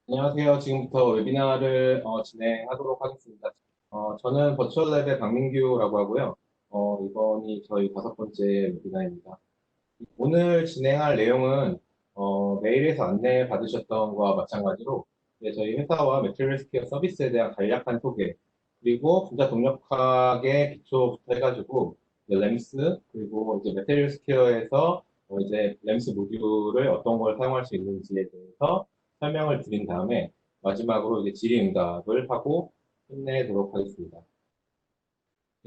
안녕하세요. 지금부터 웨비나를 진행하도록 하겠습니다. 저는 버추얼랩의 박민규라고 하고요. 이번이 저희 5번째 웨비나입니다. 오늘 진행할 내용은 메일에서 안내 받으셨던 것과 마찬가지로 저희 회사와 매트리얼 스퀘어 서비스에 대한 간략한 소개, 그리고 분자 동력학의 기초부터 해가지고 이제 램스, 그리고 이제 매트리얼 스퀘어에서 이제 램스 모듈을 어떤 걸 사용할 수 있는지에 대해서 설명을 드린 다음에 마지막으로 이제 질의응답을 하고 끝내도록 하겠습니다.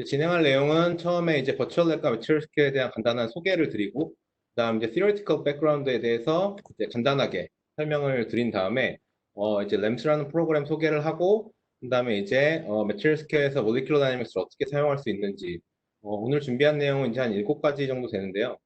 진행할 내용은 처음에 이제 버추얼 랩과 매트리얼 스퀘어에 대한 간단한 소개를 드리고, 그다음 이제 theoretical background에 대해서 이제 간단하게 설명을 드린 다음에 이제 램스라는 프로그램 소개를 하고, 그다음에 이제 매트리얼 스퀘어에서 모리큘러 다이내믹스를 어떻게 사용할 수 있는지, 오늘 준비한 내용은 이제 한 7가지 정도 되는데요.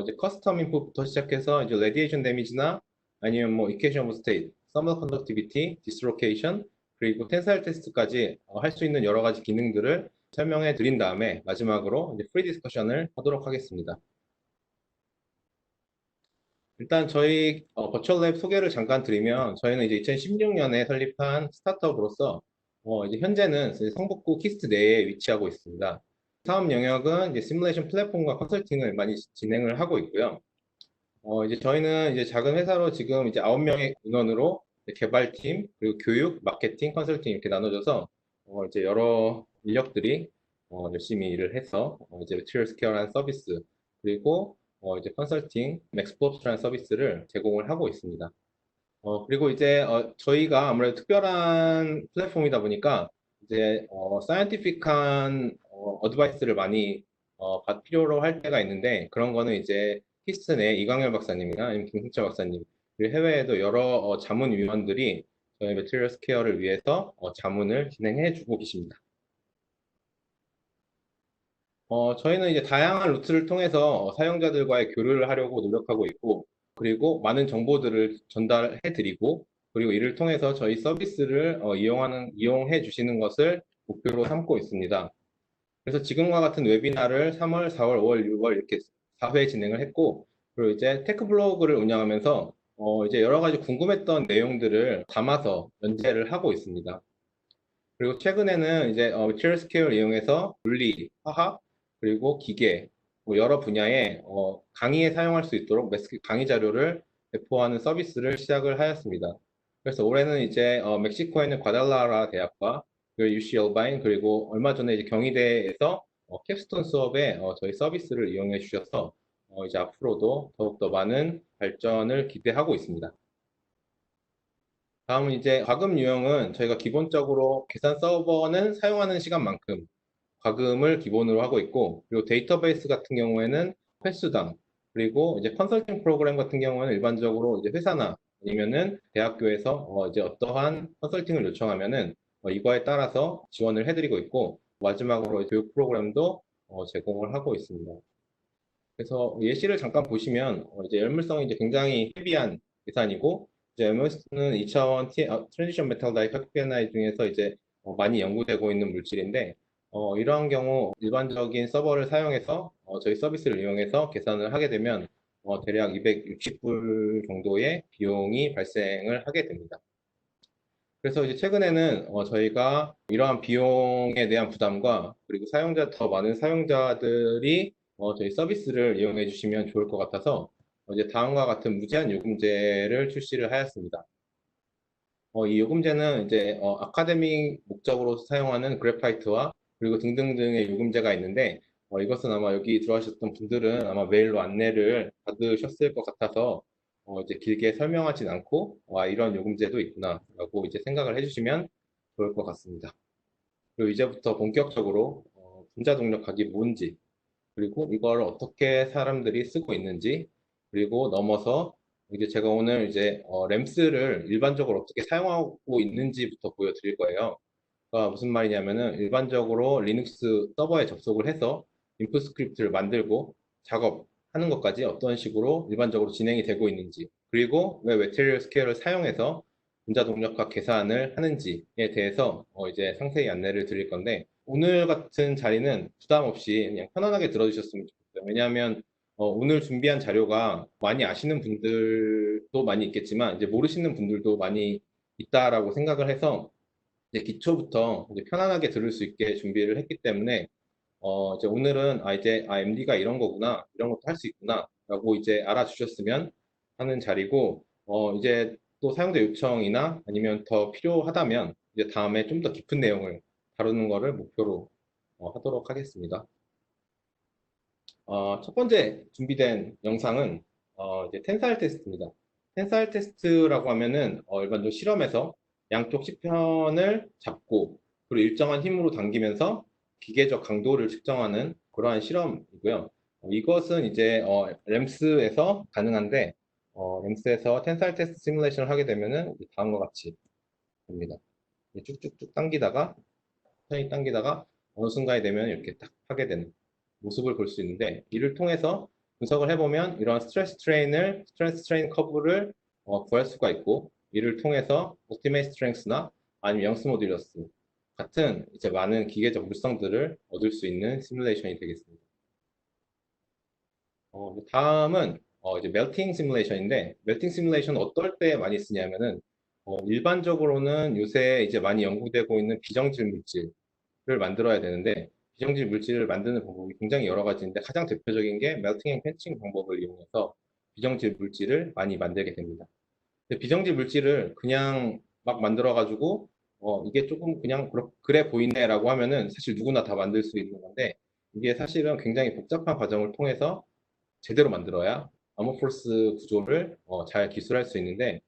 이제 커스텀 인풋부터 시작해서 이제 레디에이션 데미지나 아니면 뭐 이퀘이션 오브 스테이트, 서머 컨덕티비티, 디스로케이션, 그리고 텐사일 테스트까지 할 수 있는 여러 가지 기능들을 설명해 드린 다음에 마지막으로 이제 프리 디스커션을 하도록 하겠습니다. 일단 저희 버추얼 랩 소개를 잠깐 드리면, 저희는 이제 2016년에 설립한 스타트업으로서 이제 현재는 이제 성북구 키스트 내에 위치하고 있습니다. 사업 영역은 이제 시뮬레이션 플랫폼과 컨설팅을 많이 진행을 하고 있고요. 이제 저희는 이제 작은 회사로 지금 이제 9명의 인원으로 개발팀, 그리고 교육, 마케팅, 컨설팅 이렇게 나눠져서 이제 여러 인력들이 열심히 일을 해서 이제 매트리얼 스퀘어라는 서비스, 그리고 이제 컨설팅, 맥스플로프스라는 서비스를 제공을 하고 있습니다. 그리고 이제 저희가 아무래도 특별한 플랫폼이다 보니까 이제 사이언티픽한 어드바이스를 많이 필요로 할 때가 있는데, 그런 거는 이제 히스턴의 이광열 박사님이나 아니면 김승철 박사님, 그리고 해외에도 여러 자문위원들이 저희 매트리얼 스퀘어를 위해서 자문을 진행해 주고 계십니다. 저희는 이제 다양한 루트를 통해서 사용자들과의 교류를 하려고 노력하고 있고, 그리고 많은 정보들을 전달해 드리고, 그리고 이를 통해서 저희 서비스를 이용해 주시는 것을 목표로 삼고 있습니다. 그래서 지금과 같은 웨비나를 3월, 4월, 5월, 6월 이렇게 4회 진행을 했고, 그리고 이제 테크 블로그를 운영하면서 이제 여러 가지 궁금했던 내용들을 담아서 연재를 하고 있습니다. 그리고 최근에는 이제 material scale을 이용해서 물리, 화학, 그리고 기계, 뭐 여러 분야의 강의에 사용할 수 있도록 강의 자료를 배포하는 서비스를 시작을 하였습니다. 그래서 올해는 이제 멕시코에 있는 과달라라 대학과 그리고 UC 얼바인, 그리고 얼마 전에 이제 경희대에서 캡스톤 수업에 저희 서비스를 이용해 주셔서 이제 앞으로도 더욱더 많은 발전을 기대하고 있습니다. 다음은 이제 과금 유형은, 저희가 기본적으로 계산 서버는 사용하는 시간만큼 과금을 기본으로 하고 있고, 그리고 데이터베이스 같은 경우에는 횟수당, 그리고 이제 컨설팅 프로그램 같은 경우는 일반적으로 이제 회사나 아니면은 대학교에서 이제 어떠한 컨설팅을 요청하면은 이거에 따라서 지원을 해드리고 있고, 마지막으로 교육 프로그램도 제공을 하고 있습니다. 그래서 예시를 잠깐 보시면 이제 열물성이 이제 굉장히 헤비한 계산이고, 이제 MOS는 2차원 트랜지션 메탈 다이 혁변나이 중에서 이제 많이 연구되고 있는 물질인데, 이러한 경우 일반적인 서버를 사용해서 저희 서비스를 이용해서 계산을 하게 되면 대략 260불 정도의 비용이 발생을 하게 됩니다. 그래서 이제 최근에는 저희가 이러한 비용에 대한 부담과, 그리고 더 많은 사용자들이 저희 서비스를 이용해 주시면 좋을 것 같아서 이제 다음과 같은 무제한 요금제를 출시를 하였습니다. 이 요금제는 이제 아카데믹 목적으로 사용하는 그래파이트와 그리고 등등등의 요금제가 있는데, 이것은 아마 여기 들어가셨던 분들은 아마 메일로 안내를 받으셨을 것 같아서 이제 길게 설명하진 않고, 이런 요금제도 있구나라고 이제 생각을 해주시면 좋을 것 같습니다. 그리고 이제부터 본격적으로 분자 동력학이 뭔지, 그리고 이걸 어떻게 사람들이 쓰고 있는지, 그리고 넘어서 이제 제가 오늘 이제 램스를 일반적으로 어떻게 사용하고 있는지부터 보여드릴 거예요. 그러니까 무슨 말이냐면은, 일반적으로 리눅스 서버에 접속을 해서 인풋 스크립트를 만들고 작업하는 것까지 어떤 식으로 일반적으로 진행이 되고 있는지, 그리고 왜 매트리얼 스퀘어를 사용해서 분자 동력학 계산을 하는지에 대해서 이제 상세히 안내를 드릴 건데, 오늘 같은 자리는 부담 없이 그냥 편안하게 들어주셨으면 좋겠어요. 왜냐하면 오늘 준비한 자료가 많이 아시는 분들도 많이 있겠지만, 이제 모르시는 분들도 많이 있다라고 생각을 해서 이제 기초부터 이제 편안하게 들을 수 있게 준비를 했기 때문에 이제 오늘은 MD가 이런 거구나, 이런 것도 할 수 있구나라고 이제 알아주셨으면 하는 자리고, 이제 또 사용자 요청이나 아니면 더 필요하다면 이제 다음에 좀 더 깊은 내용을 다루는 거를 목표로 하도록 하겠습니다. 첫 번째 준비된 영상은 이제 텐사일 테스트입니다. 텐사일 테스트라고 하면은 일반적으로 실험에서 양쪽 시편을 잡고 그리고 일정한 힘으로 당기면서 기계적 강도를 측정하는 그러한 실험이고요. 이것은 이제 램스에서 가능한데 램스에서 텐사일 테스트 시뮬레이션을 하게 되면은 다음과 같이 됩니다. 쭉쭉쭉 당기다가 천천히 당기다가 어느 순간이 되면 이렇게 딱 하게 되는 모습을 볼 수 있는데, 이를 통해서 분석을 해보면 이런 스트레스 스트레인 커브를 구할 수가 있고, 이를 통해서 오티메이트 스트렝스나 아니면 영스 모듈러스 같은 이제 많은 기계적 물성들을 얻을 수 있는 시뮬레이션이 되겠습니다. 다음은 이제 멜팅 시뮬레이션인데, 멜팅 시뮬레이션 어떨 때 많이 쓰냐면은 일반적으로는 요새 이제 많이 연구되고 있는 비정질 물질을 만들어야 되는데, 비정질 물질을 만드는 방법이 굉장히 여러 가지인데 가장 대표적인 게 멜팅 앤 팬칭 방법을 이용해서 비정질 물질을 많이 만들게 됩니다. 근데 비정질 물질을 그냥 막 만들어 가지고 이게 조금 그냥 그래 보이네라고 하면은 사실 누구나 다 만들 수 있는 건데, 이게 사실은 굉장히 복잡한 과정을 통해서 제대로 만들어야 아모포스 구조를 잘 기술할 수 있는데,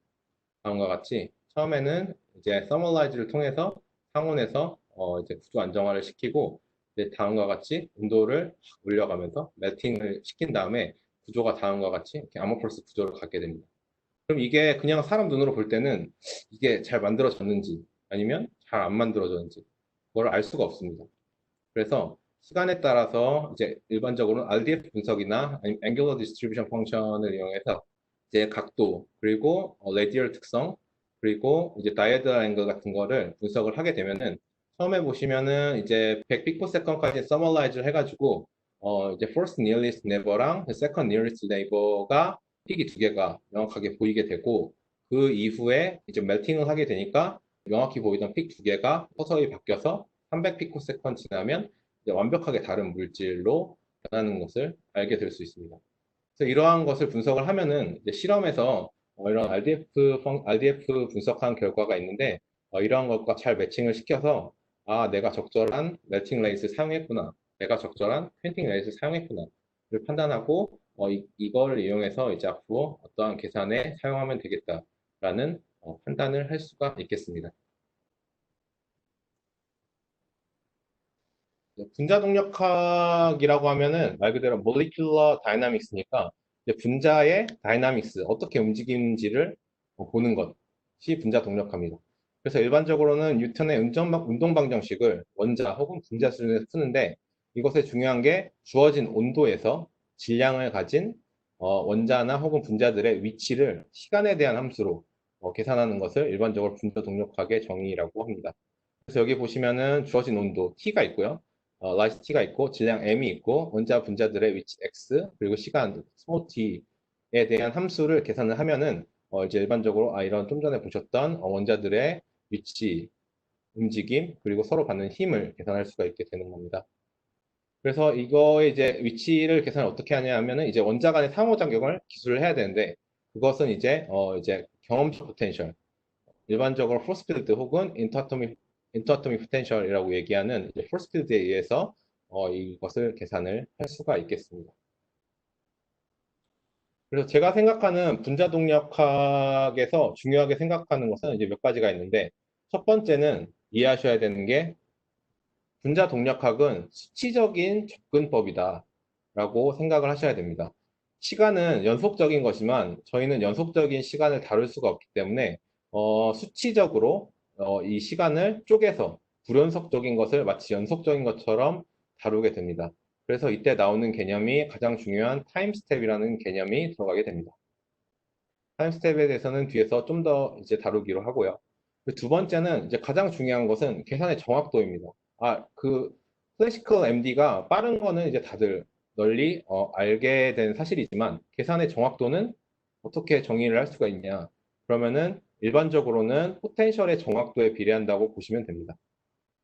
다음과 같이 처음에는 이제 서멀라이즈를 통해서 상온에서 이제 구조 안정화를 시키고, 이제 다음과 같이 온도를 올려가면서 멜팅을 시킨 다음에 구조가 다음과 같이 이렇게 아모포스 구조를 갖게 됩니다. 그럼 이게 그냥 사람 눈으로 볼 때는 이게 잘 만들어졌는지 아니면 잘 안 만들어졌는지 그걸 알 수가 없습니다. 그래서 시간에 따라서 이제 일반적으로는 RDF 분석이나 아니면 Angular Distribution 펑션을 이용해서 이제 각도 그리고 레디얼 특성 그리고 이제 다이애드럴 앵글 같은 거를 분석을 하게 되면은, 처음에 보시면은 이제 100 피코세컨까지 서머라이즈를 해가지고 이제 first nearest neighbor랑 second nearest neighbor가 픽이 두 개가 명확하게 보이게 되고, 그 이후에 이제 멜팅을 하게 되니까 명확히 보이던 픽 두 개가 서서히 바뀌어서 300 피코세컨 지나면 이제 완벽하게 다른 물질로 변하는 것을 알게 될 수 있습니다. 그래서 이러한 것을 분석을 하면은 이제 실험에서 이런 RDF 분석한 결과가 있는데, 이러한 것과 잘 매칭을 시켜서 내가 적절한 멜팅 레이스를 사용했구나, 내가 적절한 팬팅 레이스를 사용했구나를 판단하고 이거를 이용해서 이제 앞으로 어떠한 계산에 사용하면 되겠다라는 판단을 할 수가 있겠습니다. 분자 동력학이라고 하면은 말 그대로 molecular dynamics니까 이제 분자의 다이나믹스, 어떻게 움직이는지를 보는 것이 분자 동력학입니다. 그래서 일반적으로는 뉴턴의 운동 방정식을 원자 혹은 분자 수준에서 푸는데, 이것의 중요한 게 주어진 온도에서 질량을 가진 원자나 혹은 분자들의 위치를 시간에 대한 함수로 계산하는 것을 일반적으로 분자 동력학의 정의라고 합니다. 그래서 여기 보시면은 주어진 온도 T가 있고요. 라이트 T가 있고 질량 M이 있고 원자 분자들의 위치 X 그리고 시간 small t에 대한 함수를 계산을 하면은 이제 일반적으로 이런 좀 전에 보셨던 원자들의 위치, 움직임 그리고 서로 받는 힘을 계산할 수가 있게 되는 겁니다. 그래서 이거의 이제 위치를 계산을 어떻게 하냐 하면은 이제 원자 간의 상호작용을 기술을 해야 되는데, 그것은 이제 경험치 포텐셜, 일반적으로 포스 필드 혹은 인터토믹 포텐셜이라고 얘기하는 포스 필드에 의해서 이것을 계산을 할 수가 있겠습니다. 그래서 제가 생각하는 분자 동력학에서 중요하게 생각하는 것은 이제 몇 가지가 있는데, 첫 번째는 이해하셔야 되는 게 분자 동력학은 수치적인 접근법이다라고 생각을 하셔야 됩니다. 시간은 연속적인 것이지만 저희는 연속적인 시간을 다룰 수가 없기 때문에 수치적으로 이 시간을 쪼개서 불연속적인 것을 마치 연속적인 것처럼 다루게 됩니다. 그래서 이때 나오는 개념이 가장 중요한 타임 스텝이라는 개념이 들어가게 됩니다. 타임 스텝에 대해서는 뒤에서 좀 더 이제 다루기로 하고요. 두 번째는 이제 가장 중요한 것은 계산의 정확도입니다. 클래시컬 MD가 빠른 거는 이제 다들 널리 알게 된 사실이지만, 계산의 정확도는 어떻게 정의를 할 수가 있냐? 그러면은 일반적으로는 포텐셜의 정확도에 비례한다고 보시면 됩니다.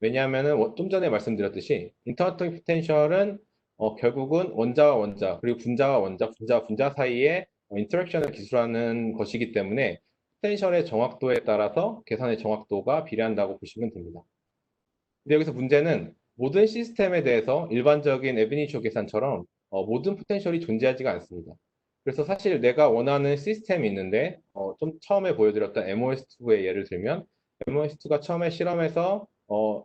왜냐하면 좀 전에 말씀드렸듯이 인터어토믹 포텐셜은 결국은 원자와 원자, 그리고 분자와 원자, 분자와 분자 사이에 인터랙션을 기술하는 것이기 때문에 포텐셜의 정확도에 따라서 계산의 정확도가 비례한다고 보시면 됩니다. 근데 여기서 문제는 모든 시스템에 대해서 일반적인 에비니쇼 계산처럼 모든 포텐셜이 존재하지가 않습니다. 그래서 사실 내가 원하는 시스템이 있는데 좀 처음에 보여드렸던 MOS2의 예를 들면 MOS2가 처음에 실험에서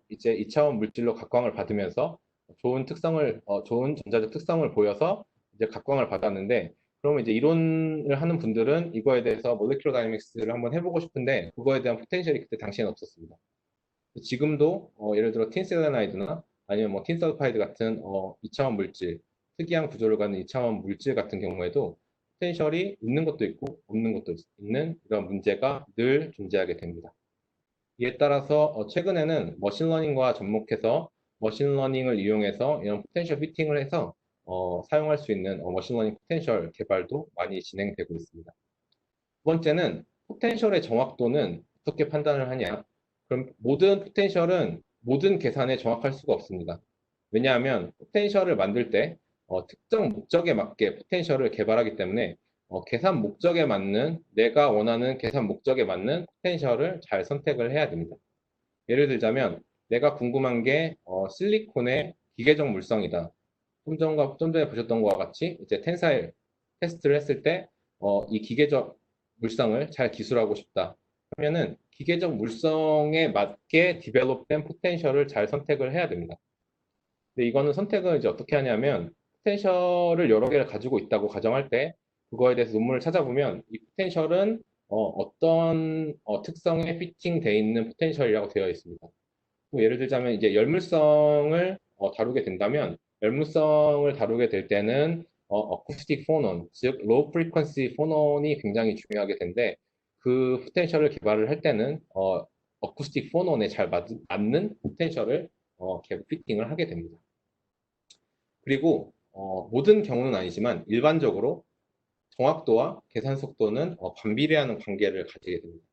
이제 2차원 물질로 각광을 받으면서 좋은 전자적 특성을 보여서 이제 각광을 받았는데 그러면 이제 이론을 하는 분들은 이거에 대해서 몰레큘러 다이내믹스를 한번 해보고 싶은데 그거에 대한 포텐셜이 그때 당시에는 없었습니다. 지금도 예를 들어 틴셀레나이드나 아니면 뭐 틴설파이드 같은 2차원 물질, 특이한 구조를 갖는 2차원 물질 같은 경우에도 포텐셜이 있는 것도 있고 없는 것도 있는 이런 문제가 늘 존재하게 됩니다. 이에 따라서 최근에는 머신러닝과 접목해서 머신러닝을 이용해서 이런 포텐셜 피팅을 해서 사용할 수 있는 머신러닝 포텐셜 개발도 많이 진행되고 있습니다. 두 번째는 포텐셜의 정확도는 어떻게 판단을 하냐? 그럼 모든 포텐셜은 모든 계산에 정확할 수가 없습니다. 왜냐하면 포텐셜을 만들 때 특정 목적에 맞게 포텐셜을 개발하기 때문에 계산 목적에 맞는 내가 원하는 계산 목적에 맞는 포텐셜을 잘 선택을 해야 됩니다. 예를 들자면 내가 궁금한 게 실리콘의 기계적 물성이다. 좀 전에 보셨던 것과 같이 이제 텐사일 테스트를 했을 때 이 기계적 물성을 잘 기술하고 싶다. 하면은 기계적 물성에 맞게 디벨롭된 포텐셜을 잘 선택을 해야 됩니다. 근데 이거는 선택을 이제 어떻게 하냐면 포텐셜을 여러 개를 가지고 있다고 가정할 때 그거에 대해서 논문을 찾아보면 이 포텐셜은 떤 특성에 피팅되어 있는 포텐셜이라고 되어 있습니다. 뭐 예를 들자면 이제 열물성을 다루게 된다면 열물성을 다루게 될 때는 어쿠스틱 포논, 즉 로우 프리퀀시 포논이 굉장히 중요하게 된데 그 포텐셜을 개발을 할 때는 어쿠스틱 포논에 잘 맞는 포텐셜을 피팅을 하게 됩니다. 그리고 모든 경우는 아니지만 일반적으로 정확도와 계산 속도는 반비례하는 관계를 가지게 됩니다.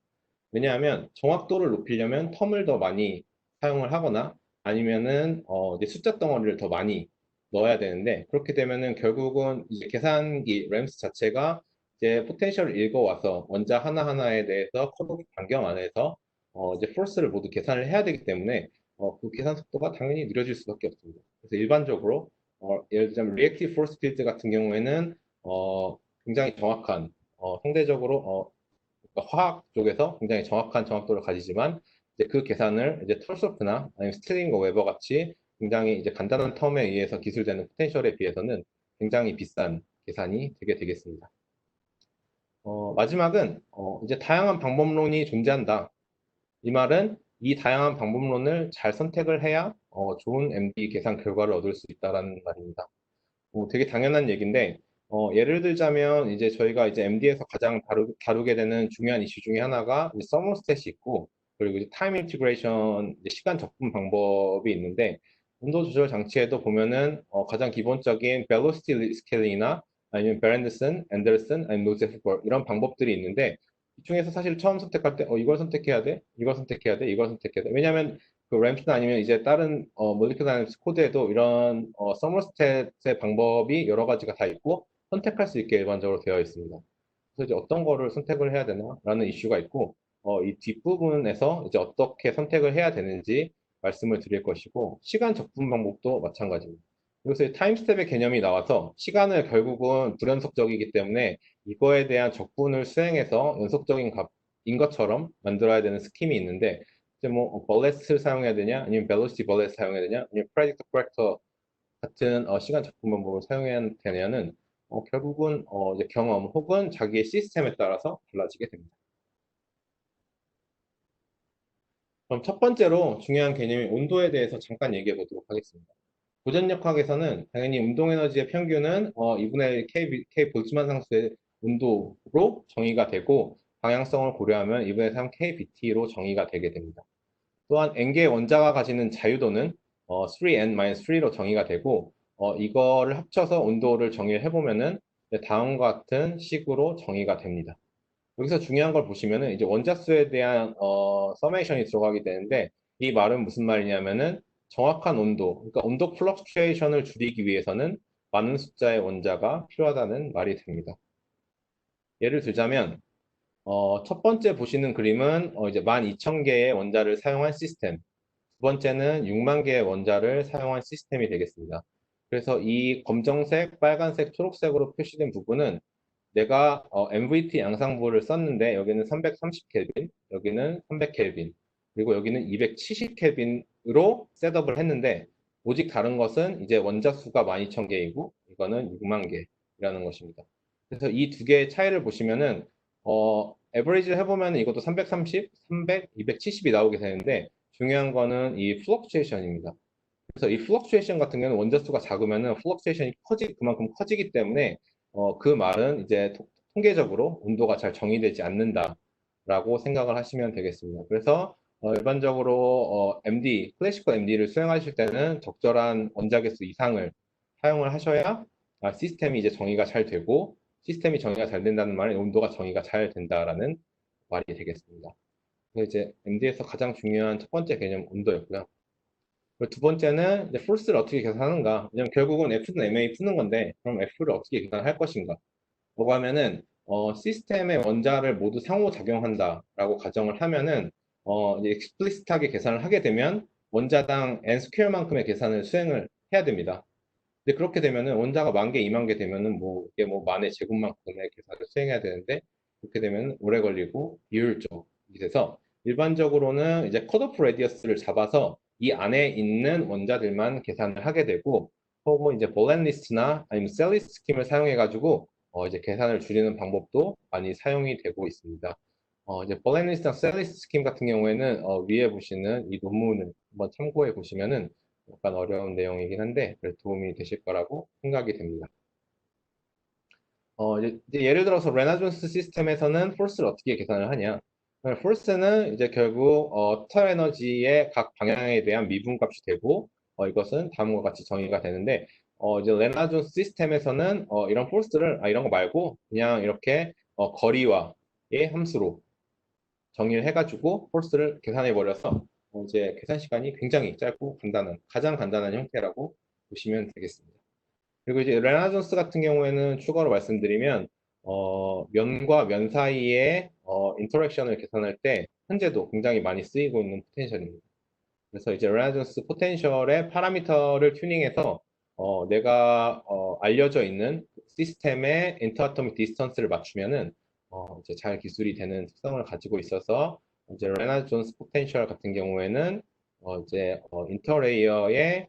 왜냐하면 정확도를 높이려면 텀을 더 많이 사용을 하거나 아니면은 이제 숫자 덩어리를 더 많이 넣어야 되는데 그렇게 되면은 결국은 이제 계산기 램스 자체가 이제 포텐셜을 읽어와서 원자 하나하나에 대해서 커브 반경 안에서 이제 포스를 모두 계산을 해야 되기 때문에 그 계산 속도가 당연히 느려질 수밖에 없습니다. 그래서 일반적으로 예를 들자면 리액티브 포스 필드 같은 경우에는 굉장히 정확한 상대적으로 그러니까 화학 쪽에서 굉장히 정확한 정확도를 가지지만 이제 그 계산을 이제 털소프나 아니면 스틸링과 웨버 같이 굉장히 이제 간단한 텀에 의해서 기술되는 포텐셜에 비해서는 굉장히 비싼 계산이 되게 되겠습니다. 마지막은 이제 다양한 방법론이 존재한다. 이 말은 이 다양한 방법론을 잘 선택을 해야 좋은 MD 계산 결과를 얻을 수 있다라는 말입니다. 되게 당연한 얘기인데, 예를 들자면, 이제 저희가 이제 MD에서 가장 다루게 되는 중요한 이슈 중에 하나가 서머스탯이 있고, 그리고 이제 타임 인티그레이션, 시간 적분 방법이 있는데, 온도 조절 장치에도 보면은, 가장 기본적인 벨로시티 스케일이나 아니면 베렌드슨, 앤더슨, 아니면 노제프버 이런 방법들이 있는데, 이 중에서 사실 처음 선택할 때, 이걸 선택해야 돼, 이걸 선택해야 돼, 이걸 선택해야 돼. 왜냐하면 그 램프나 아니면 이제 다른 몰리큘러 다이내믹스 코드에도 이런 서머스탯의 방법이 여러 가지가 다 있고 선택할 수 있게 일반적으로 되어 있습니다. 그래서 이제 어떤 거를 선택을 해야 되나라는 이슈가 있고 이 뒷부분에서 이제 어떻게 선택을 해야 되는지 말씀을 드릴 것이고 시간 적분 방법도 마찬가지입니다. 여기서 타임 스텝의 개념이 나와서 시간을 결국은 불연속적이기 때문에 이거에 대한 적분을 수행해서 연속적인 값인 것처럼 만들어야 되는 스킴이 있는데 이제 뭐 벌렛을 사용해야 되냐, 아니면 벨로시티 벌렛 사용해야 되냐, 아니면 프레딕터 코렉터 같은 시간 적분 방법을 사용해야 되냐는 결국은 이제 경험 혹은 자기의 시스템에 따라서 달라지게 됩니다. 그럼 첫 번째로 중요한 개념인 온도에 대해서 잠깐 얘기해 보도록 하겠습니다. 고전력학에서는 당연히 운동에너지의 평균은 2분의 K 볼츠만 상수의 온도로 정의가 되고 방향성을 고려하면 2분의 3 KBT로 정의가 되게 됩니다. 또한 n개의 원자가 가지는 자유도는 3n-3로 정의가 되고 이거를 합쳐서 온도를 정의를 해보면은 다음과 같은 식으로 정의가 됩니다. 여기서 중요한 걸 보시면은 이제 원자수에 대한 서메이션이 들어가게 되는데 이 말은 무슨 말이냐면은 정확한 온도, 그러니까 온도 플럭추에이션을 줄이기 위해서는 많은 숫자의 원자가 필요하다는 말이 됩니다. 예를 들자면 첫 번째 보시는 그림은 이제 12,000개의 원자를 사용한 시스템, 두 번째는 6만 개의 원자를 사용한 시스템이 되겠습니다. 그래서 이 검정색, 빨간색, 초록색으로 표시된 부분은 내가 MVT 양상부를 썼는데 여기는 330 켈빈, 여기는 300 켈빈, 그리고 여기는 270 켈빈으로 셋업을 했는데 오직 다른 것은 이제 원자 수가 12,000개이고 이거는 6만 개라는 것입니다. 그래서 이 두 개의 차이를 보시면은 에버리지를 해보면 이것도 330, 300, 270이 나오게 되는데 중요한 거는 이 플럭추에이션입니다. 그래서 이 플럭추에이션 같은 경우는 원자 수가 작으면은 플럭추에이션이 그만큼 커지기 때문에 그 말은 이제 통계적으로 온도가 잘 정의되지 않는다라고 생각을 하시면 되겠습니다. 그래서 일반적으로 MD, 클래시컬 MD를 수행하실 때는 적절한 원자 개수 이상을 사용을 하셔야 시스템이 이제 정의가 잘 되고 시스템이 정의가 잘 된다는 말은 온도가 정의가 잘 된다라는 말이 되겠습니다. 그래서 이제 MD에서 가장 중요한 첫 번째 개념 온도였고요. 그리고 두 번째는 이제 포스를 어떻게 계산하는가. 왜냐면 결국은 F는 MA 푸는 건데, 그럼 F를 어떻게 계산할 것인가. 라고 하면은, 시스템의 원자를 모두 상호작용한다라고 가정을 하면은, 이제 익스플리시트하게 계산을 하게 되면, 원자당 n 스퀘어만큼의 계산을 수행을 해야 됩니다. 근데 그렇게 되면은 원자가 10,000개, 20,000개 되면은 뭐 이게 뭐 만의 제곱만큼의 계산을 수행해야 되는데 그렇게 되면 오래 걸리고 비효율적이 돼서 일반적으로는 이제 컷오프 레디어스를 잡아서 이 안에 있는 원자들만 계산을 하게 되고 혹은 이제 볼렌리스트나 아니면 셀리스트 스킴을 사용해 가지고 이제 계산을 줄이는 방법도 많이 사용이 되고 있습니다. 이제 볼렌리스트나 셀리스트 스킴 같은 경우에는 위에 보시는 이 논문을 한번 참고해 보시면은 약간 어려운 내용이긴 한데 그래도 도움이 되실 거라고 생각이 됩니다. 이제 예를 들어서 레나존스 시스템에서는 폴스를 어떻게 계산을 하냐? 폴스는 이제 결국 토탈 에너지의 각 방향에 대한 미분값이 되고 이것은 다음과 같이 정의가 되는데 이제 레나존스 시스템에서는 이런 폴스를 이런 거 말고 그냥 이렇게 거리와의 함수로 정의를 해가지고 폴스를 계산해 버려서 이제 계산 시간이 굉장히 짧고 간단한 가장 간단한 형태라고 보시면 되겠습니다. 그리고 이제 레나존스 같은 경우에는 추가로 말씀드리면 면과 면 사이의 인터랙션을 계산할 때 현재도 굉장히 많이 쓰이고 있는 포텐셜입니다. 그래서 이제 레나존스 포텐셜의 파라미터를 튜닝해서 내가 알려져 있는 시스템의 인터아토믹 디스턴스를 맞추면은 이제 잘 기술이 되는 특성을 가지고 있어서 이제 레나존스 포텐셜 같은 경우에는 이제 인터레이어의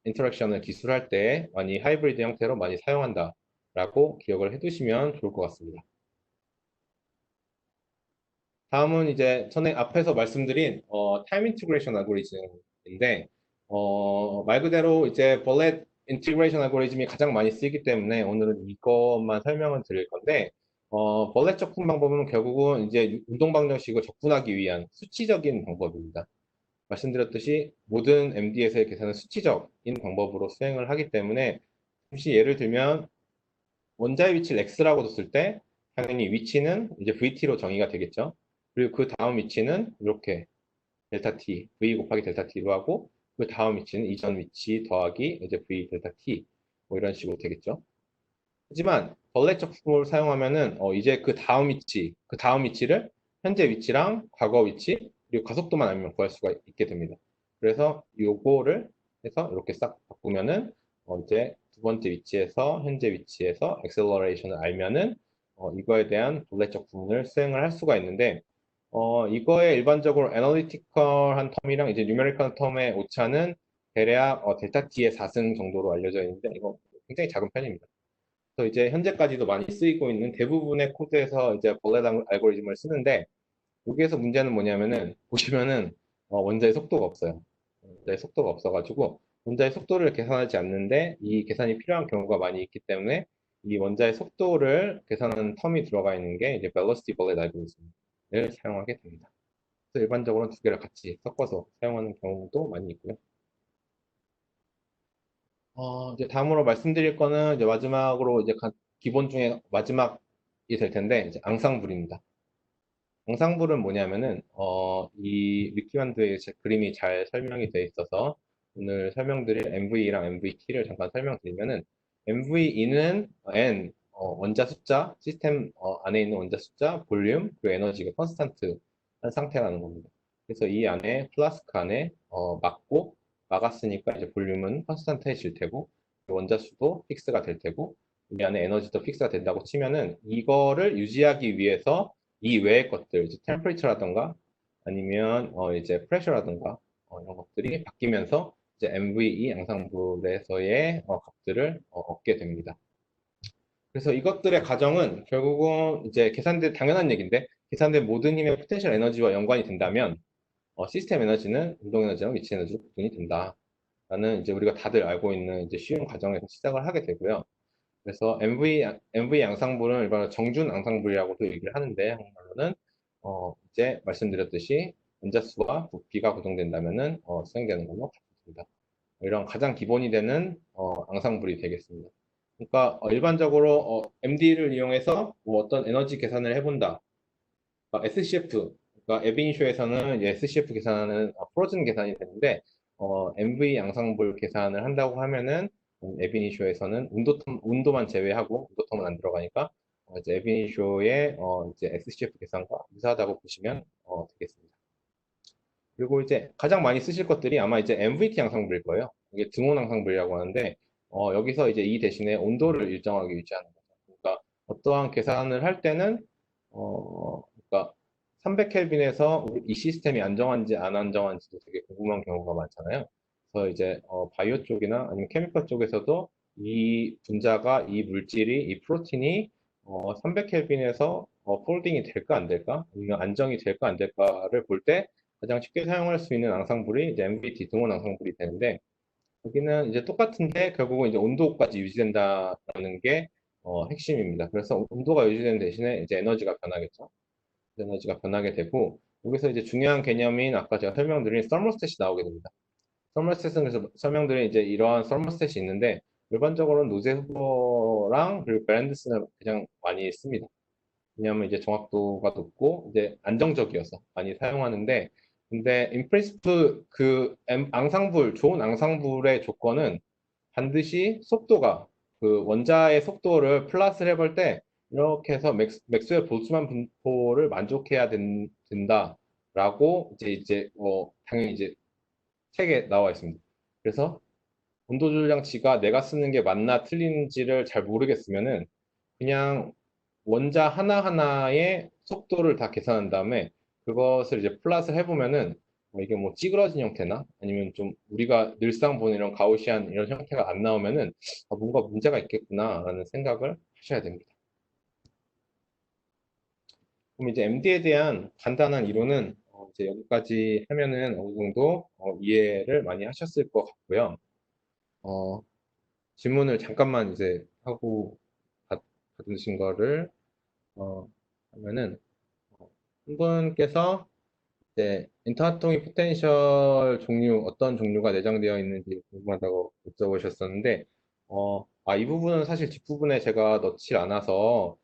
인터랙션을 기술할 때 많이 하이브리드 형태로 많이 사용한다라고 기억을 해두시면 좋을 것 같습니다. 다음은 이제 전에 앞에서 말씀드린 타임 인티그레이션 알고리즘인데 말 그대로 이제 벌렛 인티그레이션 알고리즘이 가장 많이 쓰이기 때문에 오늘은 이것만 설명을 드릴 건데 벌렛 적분 방법은 결국은 이제 운동 방정식을 적분하기 위한 수치적인 방법입니다. 말씀드렸듯이 모든 MD에서의 계산은 수치적인 방법으로 수행을 하기 때문에 혹시 예를 들면 원자의 위치를 x라고 뒀을 때 당연히 위치는 이제 vt로 정의가 되겠죠. 그리고 그 다음 위치는 이렇게 델타 t, v 곱하기 델타 t로 하고 그 다음 위치는 이전 위치 더하기 이제 v 델타 t 뭐 이런 식으로 되겠죠. 하지만 벌레적符을 사용하면은 이제 그 다음 위치를 현재 위치랑 과거 위치 그리고 가속도만 알면 구할 수가 있게 됩니다. 그래서 요거를 해서 이렇게 싹 바꾸면은 이제 두 번째 위치에서 현재 위치에서 엑셀러레이션을 알면은 이거에 대한 벌레적 부분을 수행을 할 수가 있는데 이거에 일반적으로 애널리티컬한 텀이랑 이제 뉴메리컬 텀의 오차는 대략 델타 t의 4승 정도로 알려져 있는데 이거 굉장히 작은 편입니다. 그래서 이제 현재까지도 많이 쓰이고 있는 대부분의 코드에서 이제 벌레 알고리즘을 쓰는데 여기에서 문제는 뭐냐면은 보시면은 원자의 속도가 없어요. 원자의 속도가 없어가지고 원자의 속도를 계산하지 않는데 이 계산이 필요한 경우가 많이 있기 때문에 이 원자의 속도를 계산하는 텀이 들어가 있는 게 이제 velocity bullet 알고리즘을 사용하게 됩니다. 그래서 일반적으로는 두 개를 같이 섞어서 사용하는 경우도 많이 있고요. 이제 다음으로 말씀드릴 거는 이제 마지막으로 이제 기본 중에 마지막 될 텐데 이제 앙상블입니다. 앙상블은 뭐냐면은 이 위키만드에 그림이 잘 설명이 되어 있어서 오늘 설명드릴 MVE랑 MVT를 잠깐 설명드리면은 MVE는 n 원자 숫자, 시스템 안에 있는 원자 숫자, 볼륨, 그리고 에너지가 컨스탄트한 상태라는 겁니다. 그래서 이 안에 플라스크 안에 막고 막았으니까 이제 볼륨은 컨스탄트해질 테고 원자 수도 픽스가 될 테고 이 안에 에너지도 픽스가 된다고 치면은 이거를 유지하기 위해서 이 외의 것들, 이제 템퍼레이처라던가 아니면 이제 프레셔라던가 이런 것들이 바뀌면서 이제 MVE 양상불에서의 값들을 얻게 됩니다. 그래서 이것들의 가정은 결국은 이제 계산된 당연한 얘기인데 계산된 모든 힘의 포텐셜 에너지와 연관이 된다면 시스템 에너지는 운동 에너지랑 위치 에너지로 구분이 된다라는 이제 우리가 다들 알고 있는 이제 쉬운 가정에서 시작을 하게 되고요. 그래서 MV 양상불은 일반적으로 정준 양상불이라고도 얘기를 하는데 한국말로는 이제 말씀드렸듯이 원자수와 부피가 고정된다면은 수행되는 걸로 같습니다. 이런 가장 기본이 되는 양상불이 되겠습니다. 그러니까 일반적으로 MD를 이용해서 뭐 어떤 에너지 계산을 해본다. SCF, 그러니까 에비니쇼에서는 SCF 계산은 프로즌 계산이 되는데 MV 양상불 계산을 한다고 하면은 에비니쇼에서는 온도만 제외하고 온도텀은 안 들어가니까 이제 에비니쇼의 이제 SCF 계산과 유사하다고 보시면 되겠습니다. 그리고 이제 가장 많이 쓰실 것들이 아마 이제 MVT 양상불일 거예요. 이게 등온 양상불이라고 하는데 여기서 이제 이 대신에 온도를 일정하게 유지하는 거죠. 그러니까 어떠한 계산을 할 때는 그러니까 300켈빈에서 이 시스템이 안정한지 안 안정한지도 되게 궁금한 경우가 많잖아요. 그래서 이제 바이오 쪽이나 아니면 케미컬 쪽에서도 이 분자가 이 물질이 이 프로틴이 300켈빈에서 폴딩이 될까 안 될까 아니면 안정이 될까 안 될까를 볼 때 가장 쉽게 사용할 수 있는 앙상블이 이제 MBT 등원 앙상블이 되는데 여기는 이제 똑같은데 결국은 이제 온도까지 유지된다는 게 핵심입니다. 그래서 온도가 유지되는 대신에 이제 에너지가 변하겠죠. 에너지가 변하게 되고 여기서 이제 중요한 개념인 아까 제가 설명드린 서머스탯이 나오게 됩니다. 서머스탯은 그래서 설명드린 이제 이러한 서머스탯이 있는데 일반적으로는 노제후보랑 그리고 베란드스는 가장 많이 씁니다. 왜냐하면 이제 정확도가 높고 이제 안정적이어서 많이 사용하는데 근데 인프린시프 그 앙상블 좋은 앙상블의 조건은 반드시 속도가 그 원자의 속도를 플러스를 해볼 때 이렇게 해서 맥스웰 볼츠만 분포를 만족해야 된다라고 이제 당연히 이제 책에 나와 있습니다. 그래서 온도 조절장치가 내가 쓰는 게 맞나 틀린지를 잘 모르겠으면은 그냥 원자 하나하나의 속도를 다 계산한 다음에 그것을 이제 플러스 해보면은 이게 뭐 찌그러진 형태나 아니면 좀 우리가 늘상 보는 이런 가우시안 이런 형태가 안 나오면은 뭔가 문제가 있겠구나라는 생각을 하셔야 됩니다. 그럼 이제 MD에 대한 간단한 이론은 이제 여기까지 하면은 어느 정도 이해를 많이 하셨을 것 같고요. 어, 질문을 잠깐만 이제 하고 받으신 거를 하면은 한 분께서 이제 인터아토미 포텐셜 종류 어떤 종류가 내장되어 있는지 궁금하다고 여쭤보셨었는데 이 부분은 사실 뒷부분에 제가 넣지 않아서